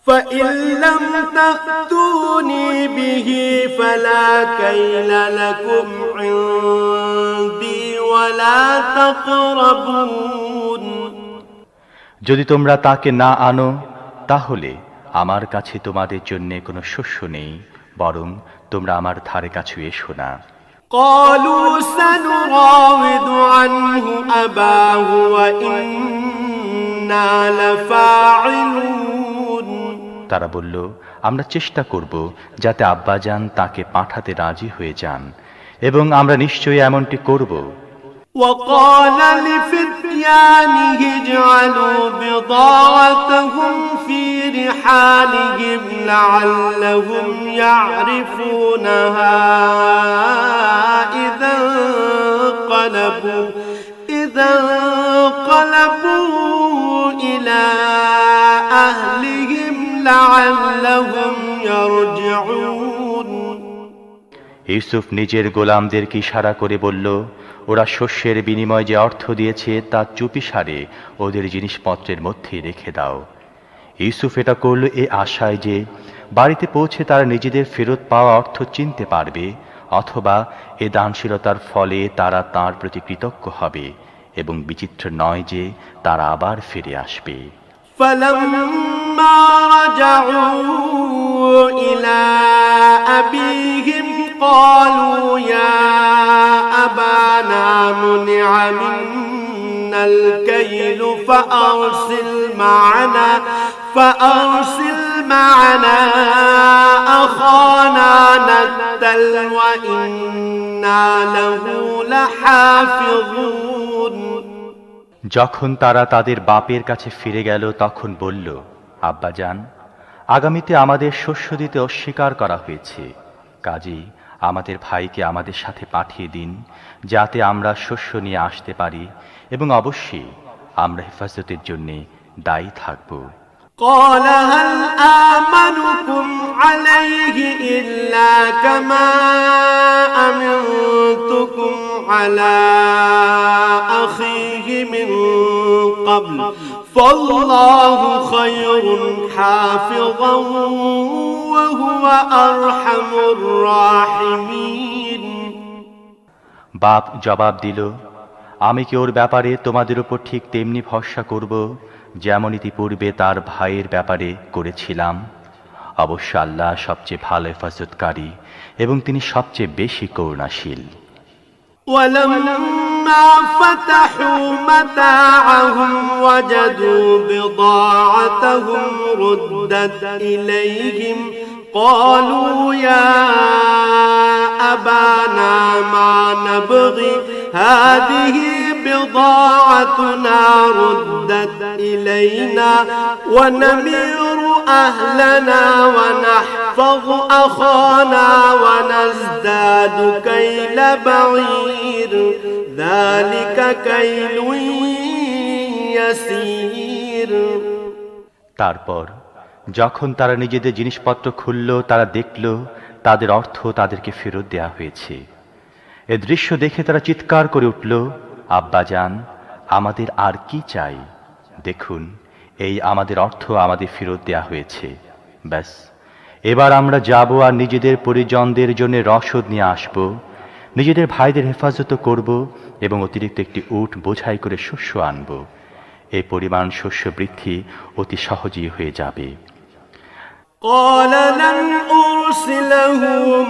فَإِن لَّمْ تَأْتُونِي بِهِ فَلَا كَيْلَ لَكُمْ عِندِي وَلَا تَقْرَبُونَ যদি তোমরা তাকে না আনো, তাহলে আমার কাছে তোমাদের জন্য কোনো শস্য নেই, বরং তোমরা আমার ধারে কাছে এসো না। قالوا سنراود عنه أباه وإنا لفاعلون তারা বলল, আমরা চেষ্টা করব যাতে আব্বাজান তাকে পাঠাতে রাজি হয়ে যান এবং আমরা নিশ্চয়ই এমনটি করব। وقال لفتيانه اجعلوا بضاعتهم في رحالهم لعلهم يعرفونها إذا انقلبوا إلى أهلهم لعلهم يرجعون ইউসুফ নিজের গোলামদেরকে ইশারা করে বলল, ওরা শস্যের বিনিময়ে যে অর্থ দিয়েছে তা চুপিসারে ওদের জিনিসপত্রের মধ্যে রেখে দাও। ইউসুফ এটা করল এ আশায় যে বাড়িতে পৌঁছে তারা নিজেদের ফেরত পাওয়া অর্থ চিনতে পারবে, অথবা এ দানশীলতার ফলে তারা তাঁর প্রতি কৃতজ্ঞ হবে এবং বিচিত্র নয় যে তারা আবার ফিরে আসবে। فلما رجعوا إلى أبيهم قالوا يا أبانا منع منا الكيل فأرسل معنا أخانا نكتل وإنا له لحافظون। যখন তারা তাদের বাপের কাছে ফিরে গেল তখন বলল, আব্বাজান, আগামীতে আমাদের শস্য দিতে অস্বীকার করা হয়েছে, কাজেই আমাদের ভাইকে আমাদের সাথে পাঠিয়ে দিন যাতে আমরা শস্য নিয়ে আসতে পারি, এবং অবশ্যই আমরা হেফাজতের জন্য দায়ী থাকব। قال هل آمنكم عليه إلا كما أمنتكم على أخيه من قبل فالله خير حافظا وهو أرحم الراحمين। বাপ জবাব দিল, আমি কি ওর ব্যাপারে তোমাদের উপর ঠিক তেমনি ভরসা করব যেমন ইতিপূর্বে তার ভাইয়ের ব্যাপারে করেছিলাম। অবশ্য আল্লাহ সবচেয়ে ভালো হেফাজতকারী এবং তিনি সবচেয়ে বেশি করুণাশীল। ولما فتحوا متاعهم وجدوا بضاعتهم ردت إليهم قالوا يا أبانا ما نبغي هذه بضاعتنا ردت إلينا ونمير أهلنا ونحفظ أخانا ونزداد كيل بعير ذلك كيل يسير। তারপর যখন তারা নিজেদের জিনিসপত্র খুলল তারা দেখল তাদের অর্থ তাদেরকে ফেরত দেয়া হয়েছে। এ দৃশ্য দেখে তারা চিৎকার করে উঠল, আব্বাজান, আমাদের আর কি চাই? দেখুন, এই আমাদের অর্থ আমাদের ফেরত দেয়া হয়েছে। ব্যাস, এবার আমরা যাব আর নিজেদের পরিজনদের জন্য রসদ নিয়ে আসব, নিজেদের ভাইদের হেফাজত করব এবং অতিরিক্ত একটি উট বোঝাই করে শস্য আনব। এই পরিমাণ শস্য বৃদ্ধি অতি সহজেই হয়ে যাবে। قال لن أرسله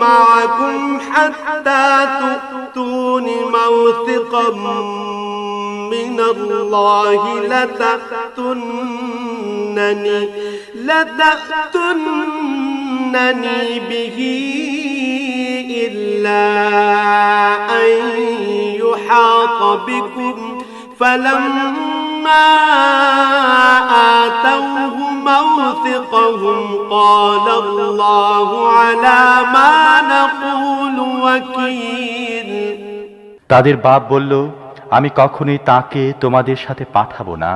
معكم حتى تؤتون موثقا من الله لتأتونني به إلا أن يحاط بكم فلما آتوه موثقهم قال الله على ما نقول وكيل। তাদের বাপ বলল, আমি কখনোই তাকে তোমাদের সাথে পাঠাবো না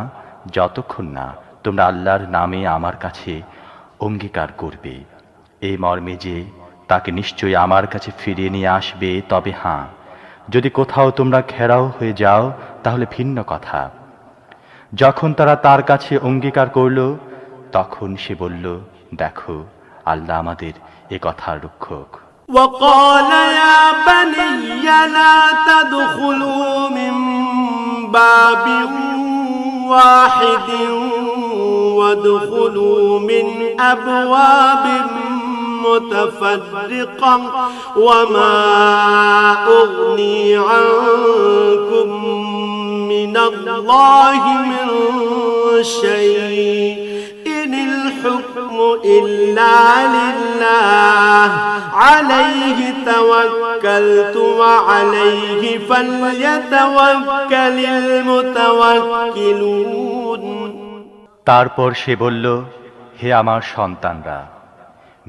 যতক্ষণ না তোমরা আল্লাহর নামে আমার কাছে অঙ্গীকার করবে, এই মর্মে যে তাকে নিশ্চয়ই আমার কাছে ফিরিয়ে নিয়ে আসবে। তবে হ্যাঁ, যদি কোথাও তোমরা ঘেরাও হয়ে যাও তাহলে ভিন্ন কথা। যখন তারা তার কাছে অঙ্গীকার করল তখন সে বলল, দেখো, আল্লাহ আমাদের এ কথার রক্ষক। وقال يا بني لا تدخلوا من باب واحد وادخلوا من أبواب متفرقة وما أغني عنكم من الله من شيء إن الحكم إلا لله عليه توكلت وعليه فليتوكل المتوكلون তারপর সে বলল, হে আমার সন্তানরা,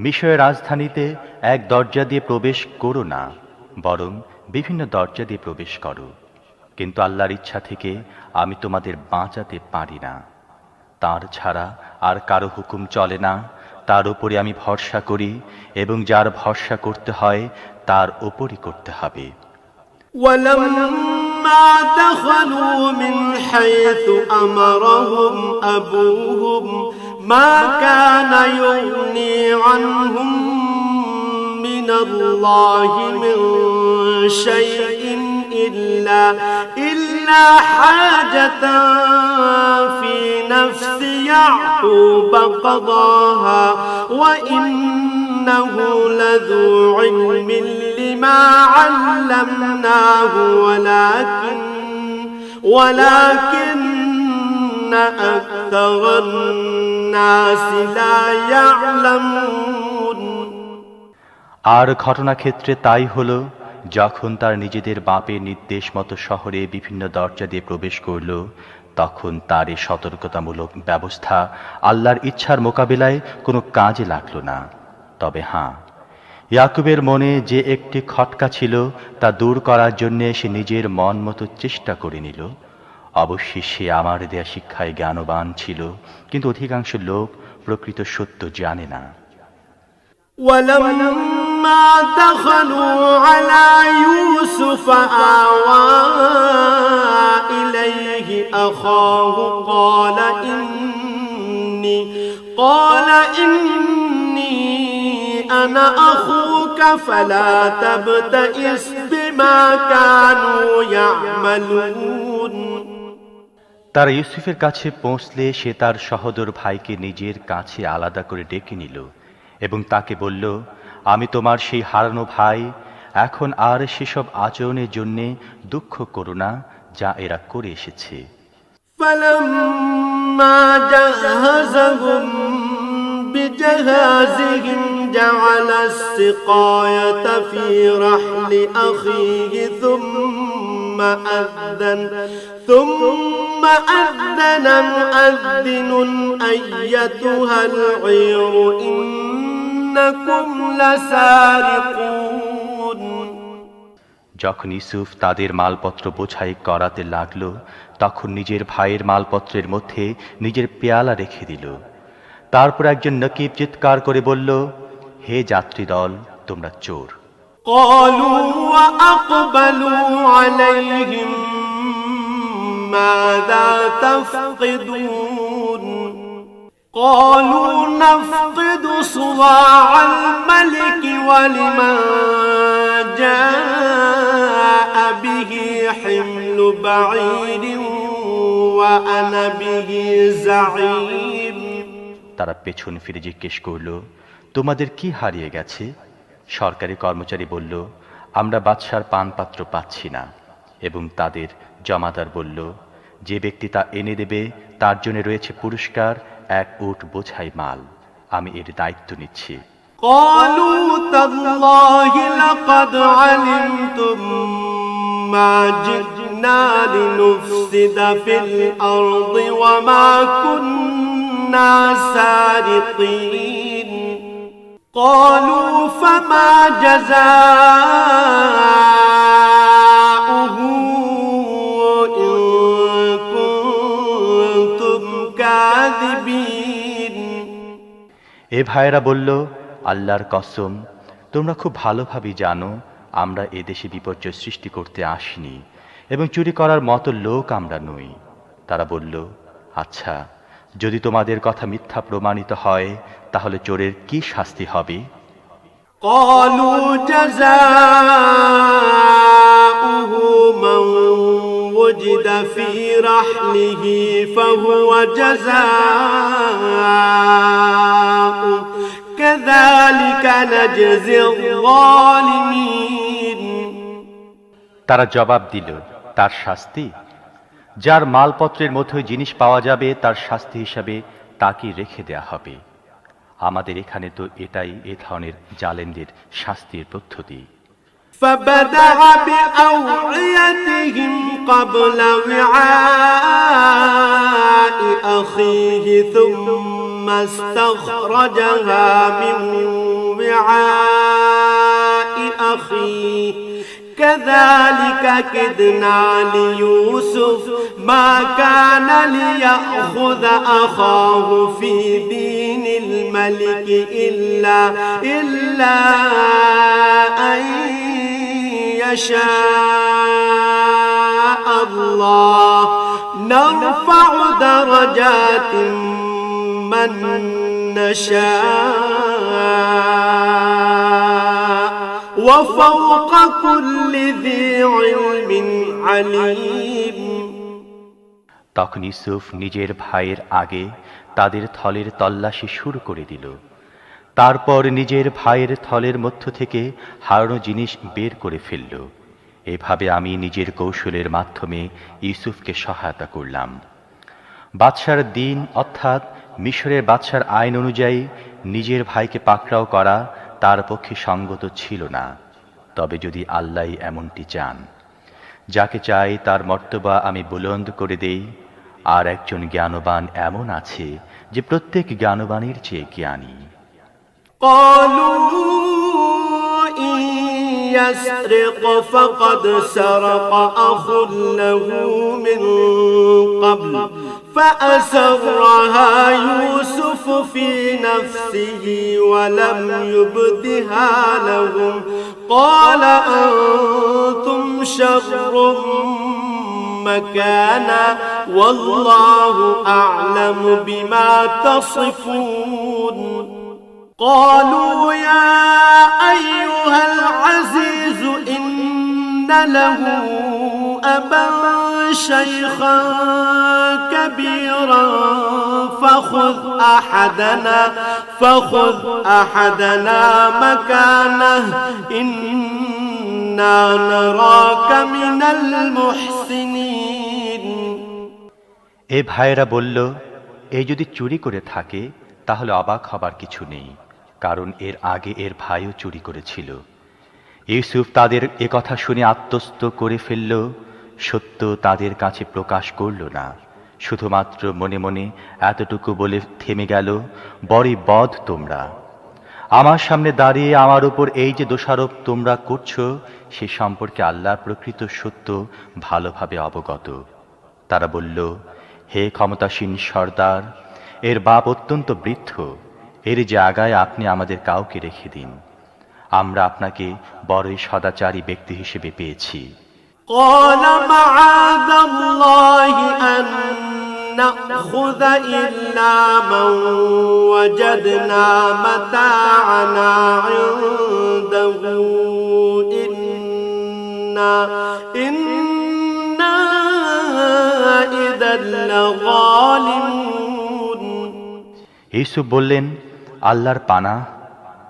মিশরের রাজধানীতে এক দরজা দিয়ে প্রবেশ করো না, বরং বিভিন্ন দরজা দিয়ে প্রবেশ করো। কিন্তু আল্লাহর ইচ্ছা থেকে আমি তোমাদের বাঁচাতে পারি না। তার ছাড়া আর কারো হুকুম চলে না। তার উপরে আমি ভরসা করি, এবং যার ভরসা করতে হয় তার উপরই করতে হবে। ولما دخلوا من حيث أمرهم أبوهم ما كان يغني عنهم من الله من شيء إلا حاجة في نفس يعقوب قضاها وإنه لذو علم لما علمناه ولكن أكثر الناس لا يعلمون আর ঘটনাক্ষেত্রে তাই হলো, যখন তার নিজেদের বাপের নির্দেশ মতো শহরে বিভিন্ন দরজা দিয়ে প্রবেশ করল, তখন তার এই সতর্কতামূলক ব্যবস্থা আল্লাহর ইচ্ছার মোকাবিলায় কোনো কাজে লাগল না। তবে হ্যাঁ, ইয়াকুবের মনে যে একটি খটকা ছিল তা দূর করার জন্যে সে নিজের মন মতো চেষ্টা করে নিল। অবশ্যই সে আমার দেয়া শিক্ষায় জ্ঞানবান ছিল, কিন্তু অধিকাংশ লোক প্রকৃত সত্য জানে না। ولما دخلوا على يوسف آوى إليه أخاه قال إني أنا أخوك فلا تبتئس بما كانوا يعملون তারা ইউসুফের কাছে পৌঁছলে সে তার সহোদর ভাইকে নিজের কাছে আলাদা করে ডেকে নিল এবং তাকে বলল, আমি তোমার সেই হারানো ভাই। এখন আর সেসব আচরণের জন্যে দুঃখ করো না যা এরা করে এসেছে। فلما جهزهم بجهازهم جعل السقاية في رحل أخيه ثم أذن مؤذن أيتها العير إنكم لسارقون যখন ইউসুফ তাদের মালপত্র বোঝাই করাতে লাগলো, তখন নিজের ভাইয়ের মালপত্রের মধ্যে নিজের পেয়ালা রেখে দিল। তারপর একজন নকিব চিৎকার করে বলল, হে যাত্রী দল, তোমরা চোর। قالوا وأقبلوا عليهم ماذا تفقدون قالوا نفقد صواع الملك ولمن جاء به حمل بعير وأنا به زعيم তারা পেছন ফিরে জিজ্ঞেস করল, তোমাদের কি হারিয়ে গেছে? সরকারি কর্মচারী বলল, আমরা বাদশার পানপাত্র পাচ্ছি না। এবং তাদের জমাদার বলল, যে ব্যক্তি তা এনে দেবে তার জন্য রয়েছে পুরস্কার, এক উট বোঝাই মাল। আমি এর দায়িত্ব নিচ্ছি। قالوا تالله لقد علمتم ما جئنا لنفسد في الأرض وما كنا سارقين قالوا فما جزاؤه إن كنتم كاذبين এ ভাইয়েরা বলল, আল্লাহর কসম, তোমরা খুব ভালোভাবে জানো আমরা এদেশে বিপর্যয় সৃষ্টি করতে আসিনি এবং চুরি করার মতো লোক আমরা নই। তারা বলল, আচ্ছা, যদি তোমাদের কথা মিথ্যা প্রমাণিত হয় তাহলে চোরের কি শাস্তি হবে? قالوا جزاؤه من وجد في رحله فهو جزاؤه كذلك نجزي الظالمين তারা জবাব দিল, তার শাস্তি? যার মালপত্রের মধ্যে জিনিস পাওয়া যাবে তার শাস্তি হিসাবে তাকে রেখে দেয়া হবে। আমাদের এখানে তো এটাই এ ধরনের জালেমদের শাস্তির পদ্ধতি। فبدأ بأوعيتهم قبل وعاء أخيه ثم استخرجها من وعاء أخيه كذلك كدنا ليوسف ما كان ليأخذ أخاه في دين الملك إلا أن يشاء الله نرفع درجات من نشاء وفوق كل ذي علم عليم। তখন ইউসুফ নিজের ভাইয়ের আগে তাদের থলের তল্লাশি শুরু করে দিল। তারপর নিজের ভাইয়ের থলের মধ্য থেকে হারানো জিনিস বের করে ফেলল। এভাবে আমি নিজের কৌশলের মাধ্যমে ইউসুফকে সহায়তা করলাম। বাদশার দিন অর্থাৎ মিশরের বাদশার আইন অনুযায়ী নিজের ভাইকে পাকড়াও করা তার পক্ষে সঙ্গত ছিল না। তবে যদি আল্লাহ এমনটি চান, যাকে চাই তার মর্তবা আমি বুলন্দ করে দেই। আর একজন জ্ঞানবান এমন আছে যে প্রত্যেক জ্ঞানবানের চেয়ে জ্ঞানী। قالوا إن يسرق فقد سرق أخ له من قبل فأسرها يوسف في نفسه ولم يبدها لهم قال أنتم شر مكانا والله أعلم بما تصفون قالوا يا أيها العزيز إن له أبا شيخا كبيرا فخذ أحدنا مكانه إنا نراك من المحسنين। এ ভাইয়েরা বলল, এই যদি চুরি করে থাকে তাহলে অবাক হবার কিছু নেই, কারণ এর আগে এর ভাইও চুরি করেছিল। ইউসুফ তাদের কথা শুনে আত্মস্থ করে ফেলল। সত্য তাদের কাছে প্রকাশ করল না, শুধুমাত্র মনে মনে এতটুকু বলে থেমে গেল, বড়ই বদ তোমরা। আমার সামনে দাঁড়িয়ে আমার উপর এই যে দোষারোপ তোমরা করছো, সে সম্পর্কে আল্লাহর প্রকৃত সত্য ভালোভাবে অবগত। তারা বলল, হে ক্ষমতাসীন সর্দার, এর বাপ অত্যন্ত বৃদ্ধ, এর জায়গায় আপনি আমাদের কাউকে রেখে দিন। আমরা আপনাকে বড়ই সদাচারী ব্যক্তি হিসেবে পেয়েছি। قال معاذ الله أن نأخذ إلا من وجدنا متاعنا عنده إنا إذا لظالمون। ইউসুফ বললেন, আল্লাহর পানাহ,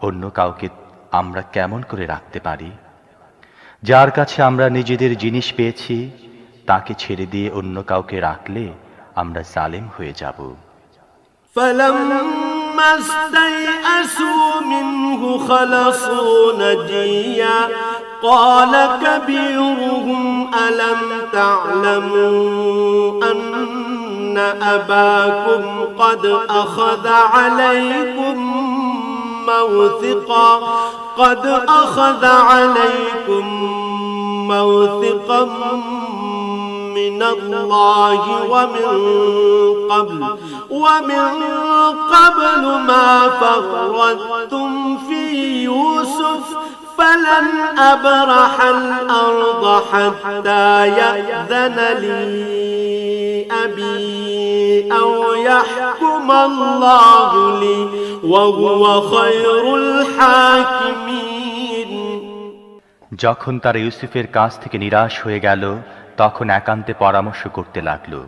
অন্য কাউকে আমরা কেমন করে রাখতে পারি? যার কাছে আমরা নিজেদের জিনিস পেয়েছি তাকে ছেড়ে দিয়ে অন্য কাউকে রাখলে আমরা জালেম হয়ে যাব। فلما استيئسوا منه خلصوا نجيا قال كبيرهم ألم تعلموا أن أباكم قد أخذ عليكم موثقا من الله ومن قبل ما فرطتم في يوسف فلن أبرح الأرض حتى يأذن لي أبي أو يحكم الله لي وهو خير الحاكمين। যখন তারা ইউসুফের কাছ থেকে নিরাশ হয়ে গেল, তখন একান্তে পরামর্শ করতে লাগলো।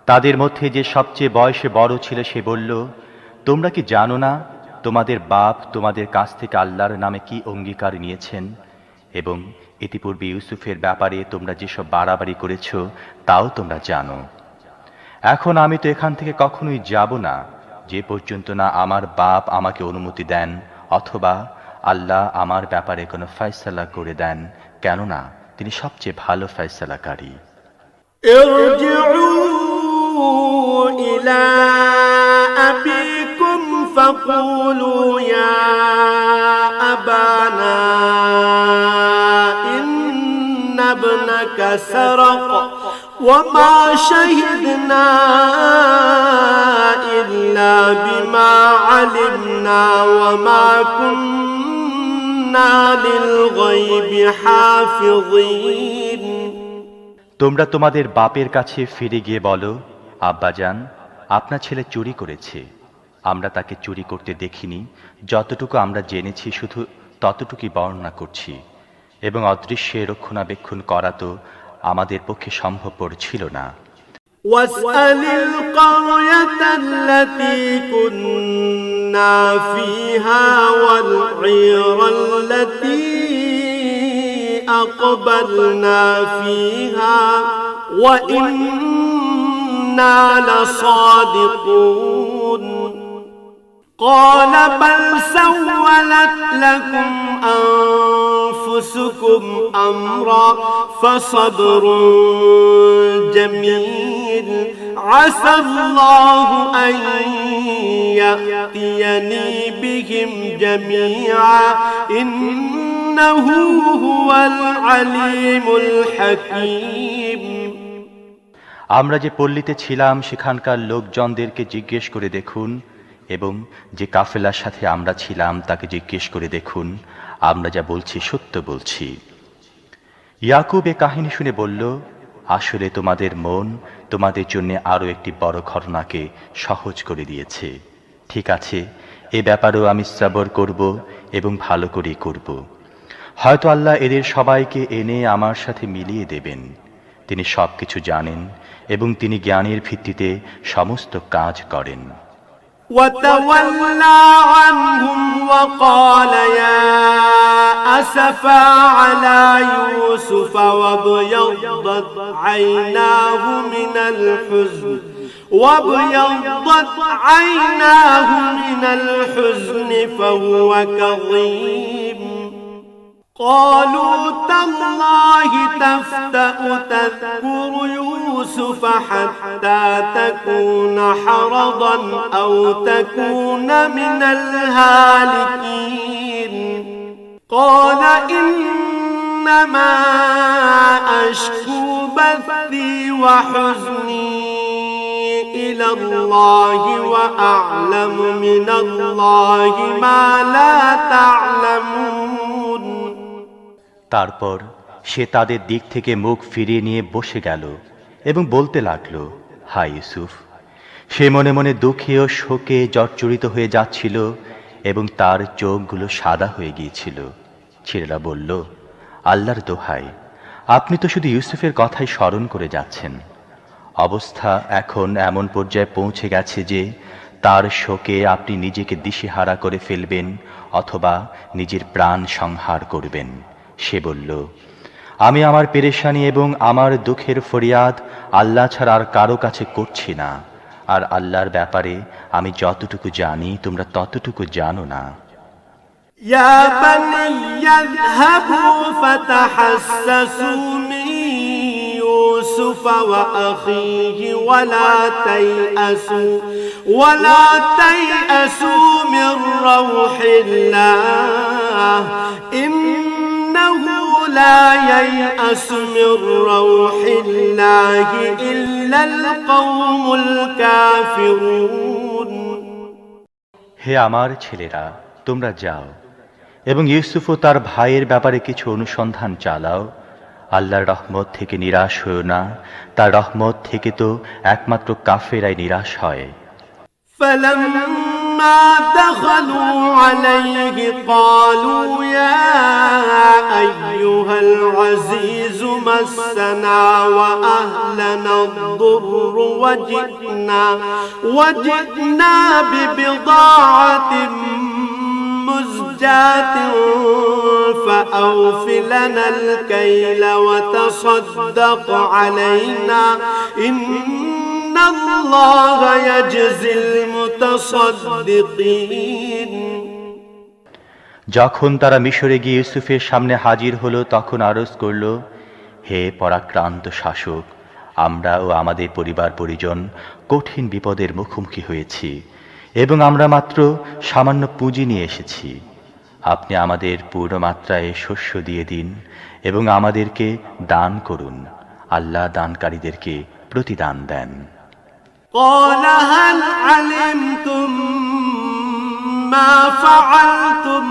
তাদের মধ্যে যে সবচেয়ে বয়সে বড় ছিল সে বলল, তোমরা কি জানো না তোমাদের বাপ তোমাদের কাছ থেকে আল্লাহর নামে কি অঙ্গীকার নিয়েছেন, এবং ইতিপূর্বে ইউসুফের ব্যাপারে তোমরা যেসব বাড়াবাড়ি করেছ তাও তোমরা জানো। এখন আমি তো এখান থেকে কখনোই যাব না যে পর্যন্ত না আমার বাপ আমাকে অনুমতি দেন অথবা আল্লাহ আমার ব্যাপারে কোনো ফয়সালা করে দেন, কেননা তিনি সবচেয়ে ভালো ফয়সালাকারী। ارجعوا إلى أبيكم فقولوا يا أبانا إن ابنك سرق وما شهدنا إلا بما علمنا وما كنا للغيب حافظين। তোমরা তোমাদের বাপের কাছে ফিরে গিয়ে বলো, আব্বাজান, আপনার ছেলে চুরি করেছে। আমরা তাকে চুরি করতে দেখিনি, যতটুকু আমরা জেনেছি শুধু ততটুকুই বর্ণনা করছি, এবং অদৃশ্যে রক্ষণাবেক্ষণ করা তো আমাদের পক্ষে সম্ভবপর ছিল না। واسأل القرية التي كنا فيها والعير التي أقبلنا فيها وإنا لصادقون قال بل سولت لكم أنفسكم أمرا فصبر جميل عسى الله أن يأتيني بهم جميعا إنه هو العليم الحكيم। আমরা যে পল্লীতে ছিলাম সেখানকার লোকজনদেরকে জিজ্ঞেস করে দেখুন, এবং যে কাফেলার সাথে আমরা ছিলাম তাকে জিজ্ঞেস করে দেখুন, আমরা যা বলছি সত্য বলছি। ইয়াকুব এ কাহিনী শুনে বলল, আসলে তোমাদের মন তোমাদের জন্য আরো একটি বড় ঘটনাকে সহজ করে দিয়েছে। ঠিক আছে, এ ব্যাপারেও আমি সবর করব এবং ভালো করেই করব। হয়তো আল্লাহ এদের সবাইকে এনে আমার সাথে মিলিয়ে দেবেন। তিনি সবকিছু জানেন এবং তিনি জ্ঞানের ভিত্তিতে সমস্ত কাজ করেন। وتولى عنهم وقال يا أسفا على يوسف وابيضت عيناه من الحزن فهو كظيم قالوا تالله تفتأ تذكر يوسف حتى تكون حرضا أو تكون من الهالكين قال إنما أشكو بثي وحزني إلى الله وأعلم من الله ما لا تعلمون। তারপর সে তাদের দিক থেকে মুখ ফিরিয়ে নিয়ে বসে গেল এবং বলতে লাগলো, হায় ইউসুফ। সে মনে মনে দুঃখে ও শোকে জর্জরিত হয়ে যাচ্ছিল এবং তার চোখগুলো সাদা হয়ে গিয়েছিল। ছেলেরা বলল, আল্লাহর দোহাই, আপনি তো শুধু ইউসুফের কথাই স্মরণ করে যাচ্ছেন। অবস্থা এখন এমন পর্যায়ে পৌঁছে গেছে যে তার শোকে আপনি নিজেকে দিশেহারা করে ফেলবেন অথবা নিজের প্রাণ সংহার করবেন। সে বলল, আমি আমার পেরেশানি এবং আমার দুঃখের ফরিয়াদ আল্লাহ ছাড়া আর কারো কাছে করছি না, আর আল্লাহর ব্যাপারে আমি যতটুকু জানি তোমরা ততটুকু জানো না। يا بني اذهبوا فتحسسوا من يوسف وأخيه ولا تيأسوا من روح الله إنه لا ييأس من روح الله إلا القوم الكافرون। হে আমার ছেলেরা, তোমরা যাও এবং ইউসুফ ও তার ভাইয়ের ব্যাপারে কিছু অনুসন্ধান চালাও। আল্লাহর রহমত থেকে নিরাশ হও না, তার রহমত থেকে তো একমাত্র কাফেরাই নিরাশ হয়। فلما دخلوا عليه قالوا يا أيها العزيز مسنا وأهلنا الضر وجئنا ببضاعة مزجاة فأوف لنا الكيل وتصدق علينا إن الله يجزي المتصدقين। যখন তারা মিশরে গিয়ে ইউসুফের সামনে হাজির হলো তখন আরজ করল, হে পরাক্রান্ত শাসক, আমরা ও আমাদের পরিবার পরিজন কঠিন বিপদের মুখোমুখি হয়েছি এবং আমরা মাত্র সামান্য পুঁজি নিয়ে এসেছি। আপনি আমাদের পূর্ণ মাত্রায় শস্য দিয়ে দিন এবং আমাদেরকে দান করুন। আল্লাহ দানকারীদেরকে প্রতিদান দেন। قال هل علمتم ما فعلتم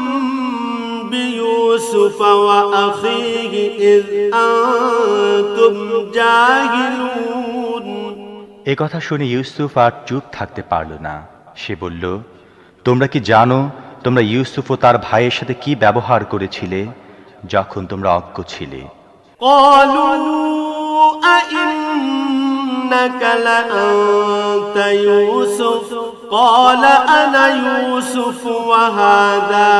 بيوسف وأخيه إذ أنتم جاهلون। এ কথা শুনে ইউসুফ আর চুপ থাকতে পারল না। সে বলল, তোমরা কি জানো তোমরা ইউসুফ ও তার ভাইয়ের সাথে কি ব্যবহার করেছিলে যখন তোমরা অজ্ঞ ছিলে? قالوا أئنك لأنت يوسف قال أنا يوسف وهذا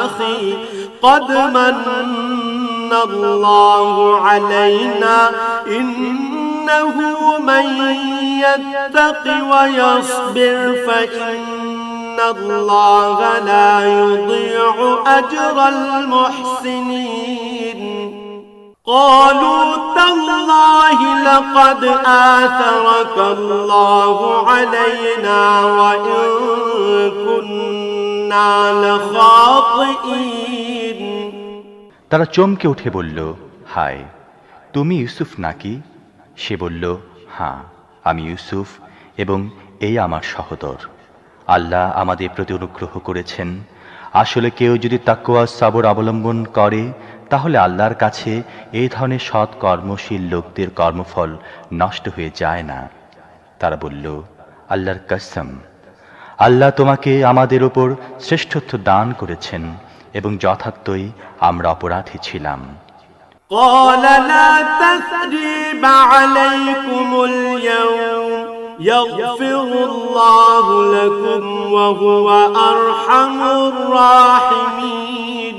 أخي قد من الله علينا إنه من يتق ويصبر فإن الله لا يضيع أجر المحسنين قالوا تالله لقد آثرك الله علينا وإن كنا لخاطئين। তারা চমকে উঠে বলল, হায়, তুমি ইউসুফ নাকি? সে বলল, হ্যাঁ, আমি ইউসুফ এবং এই আমার সহোদর। আল্লাহ আমাদের প্রতি অনুগ্রহ করেছেন। আসলে কেউ যদি তাকওয়া সবর অবলম্বন করে তাহলে আল্লাহর কাছে এই ধরনের সৎ কর্মশীল লোকদের কর্মফল নষ্ট হয়ে যায় না। তারা বলল, আল্লাহর কসম, আল্লাহ তোমাকে আমাদের ওপর শ্রেষ্ঠত্ব দান করেছেন এবং যথার্থই আমরা অপরাধী ছিলাম। قال لا تثريب عليكم اليوم يغفر الله لكم وهو أرحم الراحمين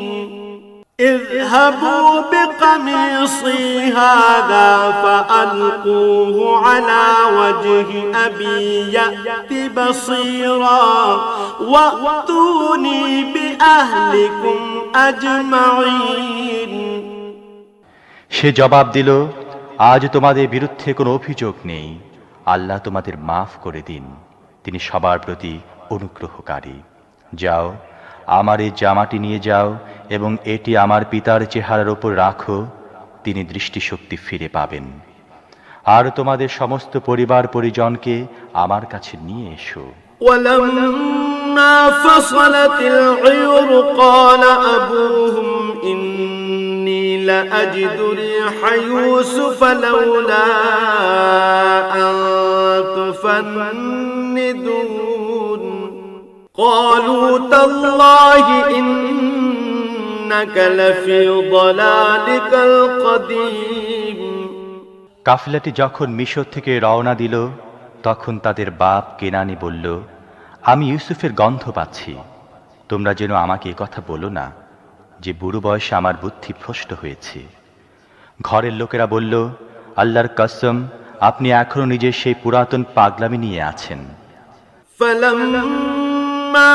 اذهبوا بقميصي هذا فألقوه على وجه أبي يأت بصيرا وأتوني بأهلكم أجمعين। সে জবাব দিল, আজ তোমাদের বিরুদ্ধে কোনো অভিযোগ নেই। আল্লাহ তোমাদের মাফ করে দিন, তিনি সবার প্রতি অনুগ্রহকারী। যাও, আমার এই জামাটি নিয়ে যাও এবং এটি আমার পিতার চেহারার উপর রাখো, তিনি দৃষ্টিশক্তি ফিরে পাবেন। আর তোমাদের সমস্ত পরিবার পরিজনকে আমার কাছে নিয়ে এসো। ولما فصلت العير قال أبوهم إني لأجد ريح يوسف لولا أن تفندون قالوا تالله إنك لفي ضلالك القديم। কাফিলাটি যখন মিশর থেকে রওনা দিল তখন তাদের বাপ কেনানি বলল, আমি ইউসুফের গন্ধ পাচ্ছি। তোমরা যেন আমাকে এ কথা বলো না যে বুড়ো বয়সে আমার বুদ্ধি ভ্রষ্ট হয়েছে। ঘরের লোকেরা বলল, আল্লাহর কসম, আপনি এখনো নিজের সেই পুরাতন পাগলামি নিয়ে আছেন। فلما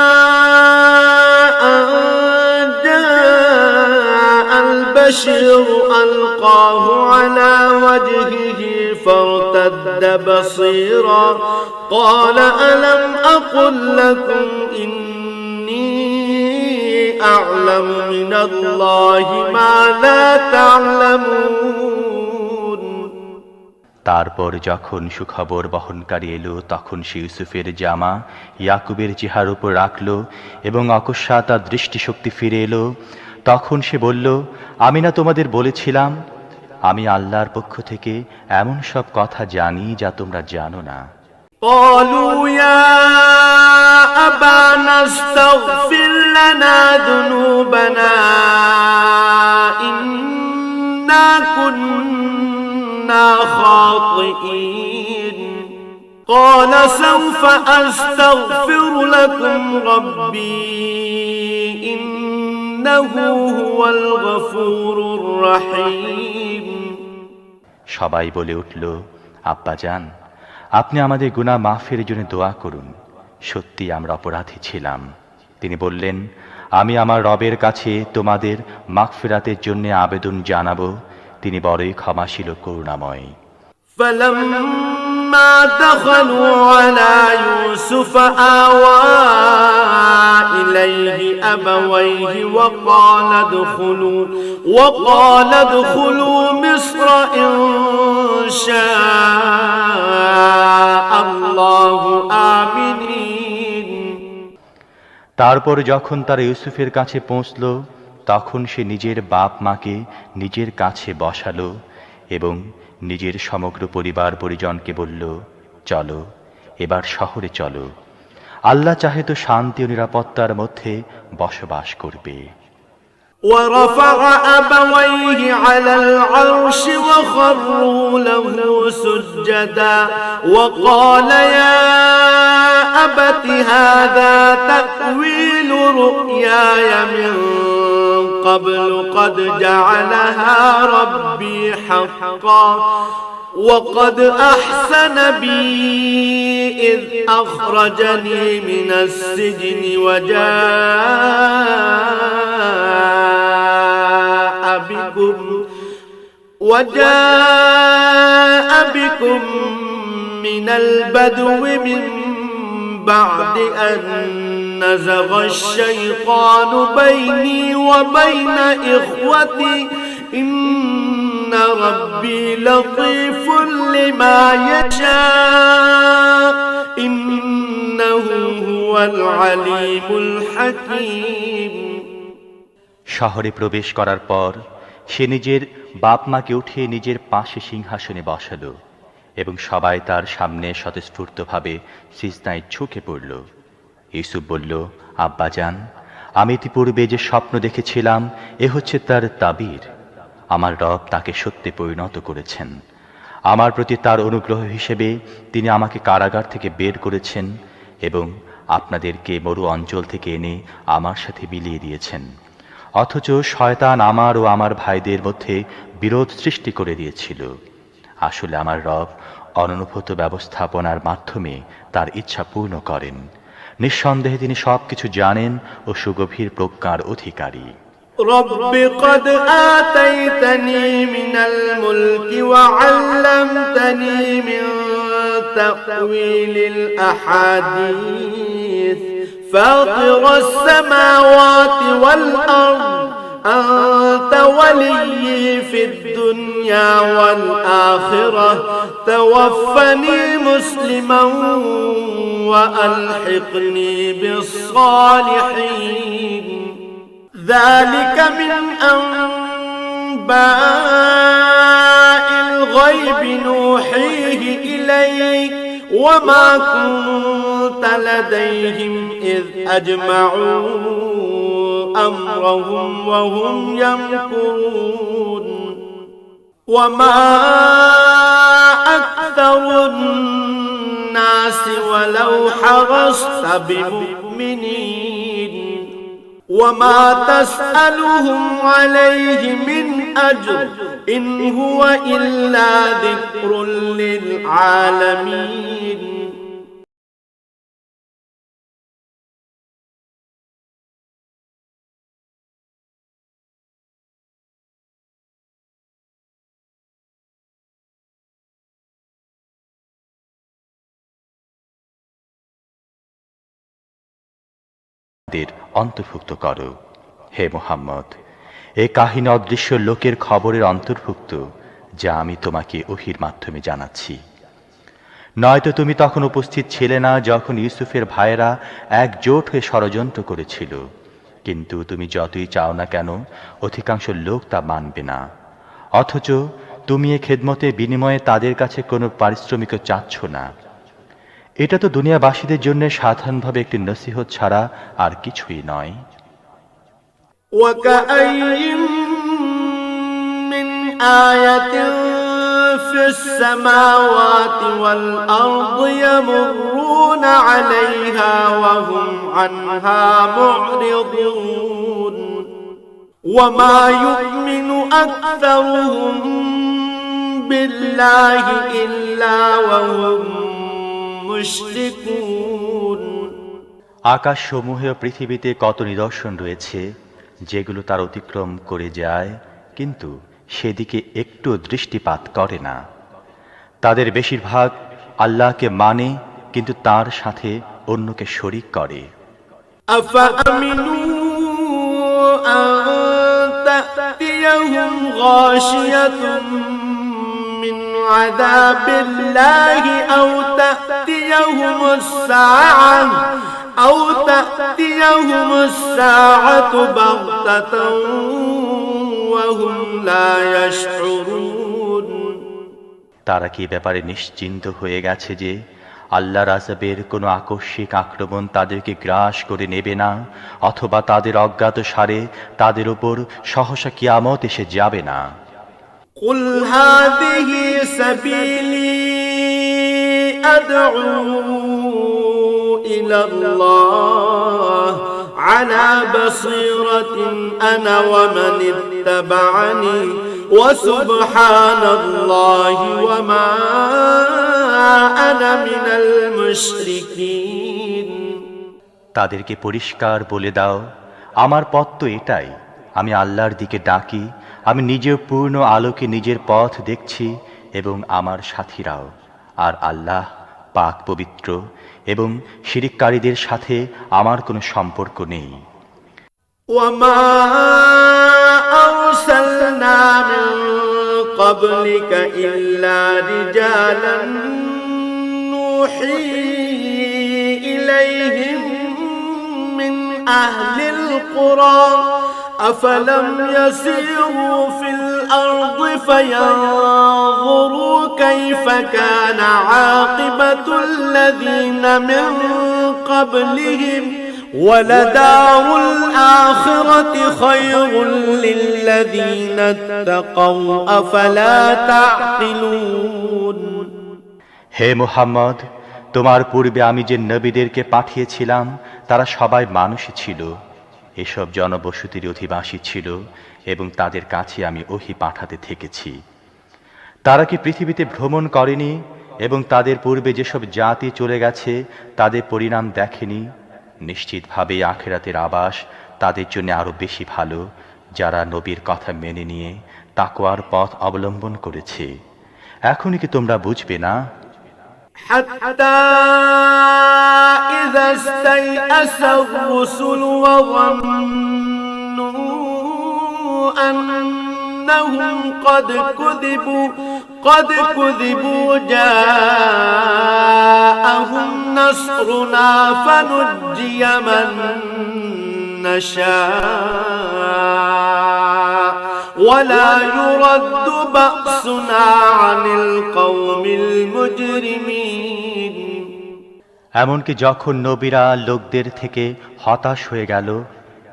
جاء البشير ألقاه على وجهه فارتد بصيرا قال ألم أقل لكم إني أعلم من الله ما لا تعلمون। তারপর যখন সুখবর বহনকারী এলো তখন সে ইউসুফের জামা ইয়াকুবের চেহারার উপর রাখল এবং অকস্মাৎ তার দৃষ্টিশক্তি ফিরে এলো। তখন সে বলল, আমি না তোমাদের বলেছিলাম আমি আল্লাহর পক্ষ থেকে এমন সব কথা জানি যা তোমরা জানো না। قالوا يا أبانا استغفر لنا ذنوبنا إنا كنا خاطئين قال سوف أستغفر لكم ربي إنه هو الغفور الرحيم। সবাই বলে উঠল, আব্বাজান, আপনি আমাদের গুনাহ মাফের জন্য দোয়া করুন, সত্যি আমরা অপরাধী ছিলাম। তিনি বললেন, আমি আমার রবের কাছে তোমাদের মাগফিরাতের জন্য আবেদন জানাবো, তিনি বড়ই ক্ষমাশীল ও করুণাময়। فلما دخلوا على يوسف آوى إليه أبويه وقال ادخلوا مصر إن شاء الله آمنين। তারপর যখন তারা ইউসুফের কাছে পৌঁছল, তখন সে নিজের বাপ মাকে নিজের কাছে বসালো এবং নিজের সমগ্র পরিবার পরিজনকে বলল, চলো এবার শহরে চলো, আল্লাহ চাহে তো শান্তি ও নিরাপত্তার মধ্যে বসবাস করবে। ورفع أبويه على العرش وخروا له سجدا وقال يا أبت هذا تأويل رؤياي من قبل قد جعلها ربي حقا وقد أحسن بي إذ أخرجني من السجن وجاء بكم من البدو من بعد أن نزغ الشيطان بيني وبين إخوتي إن ربي لطيف لما يشاء إنه هو العليم الحكيم। শহরে প্রবেশ করার পর সে নিজের বাপ মাকে উঠিয়ে নিজের পাশে সিংহাসনে বসালো এবং সবাই তার সামনে স্বতঃস্ফূর্তভাবে সিজদায় ঝুঁকে পড়ল। ইউসুফ বলল, আব্বাজান, আমি ইতিপূর্বে যে স্বপ্ন দেখেছিলাম এ হচ্ছে তার তাবির। আমার রব তাকে সত্যে পরিণত করেছেন। আমার প্রতি তার অনুগ্রহ হিসেবে তিনি আমাকে কারাগার থেকে বের করেছেন এবং আপনাদেরকে মরু অঞ্চল থেকে এনে আমার সাথে মিলিয়ে দিয়েছেন। অথচ শয়তান আমার ও আমার ভাইদের মধ্যে বিরোধ সৃষ্টি করে দিয়েছিল। আসলে আমার রব অননুভূত ব্যবস্থাপনার মাধ্যমে তার ইচ্ছা পূর্ণ করেন। নিঃসন্দেহে তিনি সবকিছু জানেন ও সুগভীর প্রজ্ঞার অধিকারী। رب قد آتيتني من الملك وعلمتني من تأويل الأحاديث فاطر السماوات والأرض أنت ولي في الدنيا والآخرة توفني مسلما وألحقني بالصالحين ذلك من أنباء الغيب نوحيه إليك وما كنت لديهم إذ أجمعوا أمرهم وهم يمكرون وما أكثر الناس ولو حرصت بمؤمنين وما تسألهم عليه من أجر إن هو إلا ذكر للعالمين অন্তর্ভুক্ত করো। হে মুহাম্মদ, এ কাহিনী অদৃশ্য লোকের খবরের অন্তর্ভুক্ত যা আমি তোমাকে ওহীর মাধ্যমে জানাচ্ছি। নয়তো তুমি তখন উপস্থিত ছিলে না যখন ইউসুফের ভাইয়েরা একজোট হয়ে ষড়যন্ত্র করেছিল, কিন্তু তুমি যতই চাও না কেন অধিকাংশ লোক তা মানবে না। অথচ তুমি এ খেদমতের বিনিময়ে তাদের কাছে কোনো পারিশ্রমিকও চাচ্ছ না। এটা তো দুনিয়াবাসীদের জন্য সাধারণভাবে একটি নসিহত ছাড়া আর কিছুই নয়। وكأين من آية في السماوات والأرض يمرون عليها وهم عنها معرضون وما يؤمن أكثرهم بالله إلا وهم মুশরিকুন। আকাশসমূহে ও পৃথিবীতে কত নিদর্শন রয়েছে যেগুলো তার অতিক্রম করে যায়, কিন্তু সেদিকে একটু দৃষ্টিপাত করে না। তাদের বেশিরভাগ আল্লাহকে মানে, কিন্তু তার সাথে অন্যকে শরীক করে। أفأمنوا أن تأتيهم غاشية من عذاب الله أو تأتيهم الساعة بغتة وهم لا يشعرون। তারা কি ব্যাপারে নিশ্চিন্ত হয়ে গেছে যে আল্লাহর আযাবের কোনো আকস্মিক আক্রমণ তাদেরকে গ্রাস করে নেবে না, অথবা তাদের অজ্ঞাত সারে তাদের উপর সহসা কিয়ামত এসে যাবে না? قل هذه سبيلي أدعو إلى الله على بصيرة أنا ومن اتبعني وسبحان الله وما أنا من المشركين। তাদেরকে পরিষ্কার বলে দাও, আমার পথ তো এটাই, আমি আল্লাহর দিকে ডাকি, আমি নিজেও পূর্ণ আলোকে নিজের পথ দেখছি এবং আমার সাথীরাও, আর আল্লাহ পাক পবিত্র, এবং শিরিককারীদের সাথে আমার কোনো সম্পর্ক নেই। وما أرسلنا من قبلك إلا رجالا نوحي إليهم من أهل القرى أفلم يسيروا في الأرض فينظروا كيف كان عاقبة الذين من قبلهم ولدار الآخرة خير للذين اتقوا أفلا تعقلون। হে মুহাম্মদ, তোমার পূর্বে আমি যে নবীদেরকে পাঠিয়েছিলাম তারা সবাই মানুষই ছিল, এসব জনবসতির অধিবাসী ছিল, এবং তাদের কাছে আমি ওহী পাঠাতে থেকেছি। তারা কি পৃথিবীতে ভ্রমণ করেনি এবং তাদের পূর্বে যেসব জাতি চলে গেছে তাদের পরিণাম দেখেনি? নিশ্চিতভাবে আখিরাতের আবাস তাদের জন্য আরো বেশি ভালো, যারা নবীর কথা মেনে নিয়ে তাকওয়ার পথ অবলম্বন করেছে। এখনই কি তোমরা বুঝবে না? حتى إذا استيأس الرسل وظنوا أنهم قد كذبوا جاءهم نصرنا فنجي من نشاء ولا يرد بأسنا عن القوم المجرمين। এমনকি যখন নবীরা লোকদের থেকে হতাশ হয়ে গেল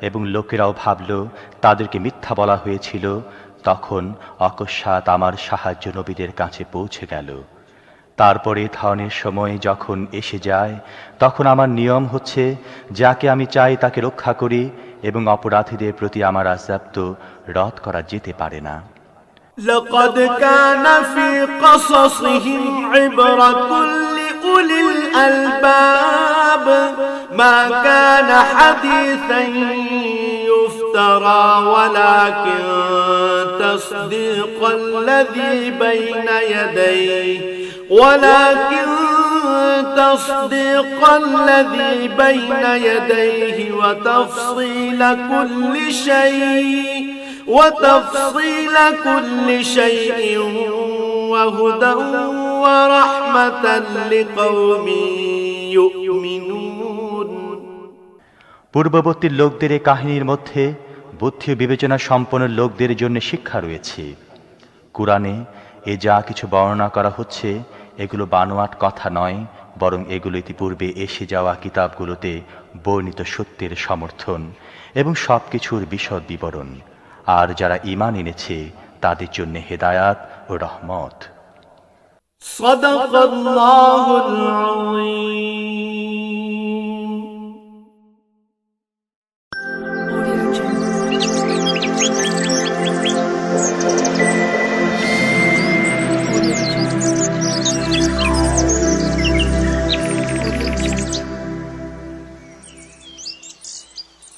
এবং লোকেরাও ভাবল তাদেরকে মিথ্যা বলা হয়েছিল, তখন অকস্মাৎ আমার সাহায্য নবীদের কাছে পৌঁছে গেল। তারপরে ধরনের সময় যখন এসে যায়, তখন আমার নিয়ম হচ্ছে যাকে আমি চাই তাকে রক্ষা করি, এবং অপরাধীদের প্রতি আমার আযাব তো রদ করা যেতে পারে না। لقد كان في قصصهم عبرة لأولي الألباب ما كان حديثا يفترى ولكن تصديق الذي بين يديه وتفصيل كل شيء وهدى ورحمة لقوم يؤمنون। পূর্ববর্তী লোকদের এই কাহিনীর মধ্যে বুদ্ধি ও বিবেচনা সম্পন্ন লোকদের জন্য শিক্ষা রয়েছে। কুরআনে এ যা কিছু বর্ণনা করা হচ্ছে এগুলো বানোয়াট কথা নয়, বরং এগুলো ইতিপূর্বে এসে যাওয়া কিতাবগুলোতে বর্ণিত সত্যের সমর্থন এবং সবকিছুর বিশদ বিবরণ। আর যারা ঈমান এনেছে তাদের জন্য হেদায়াত ও রহমত। সাদাকাল্লাহুল আযীম।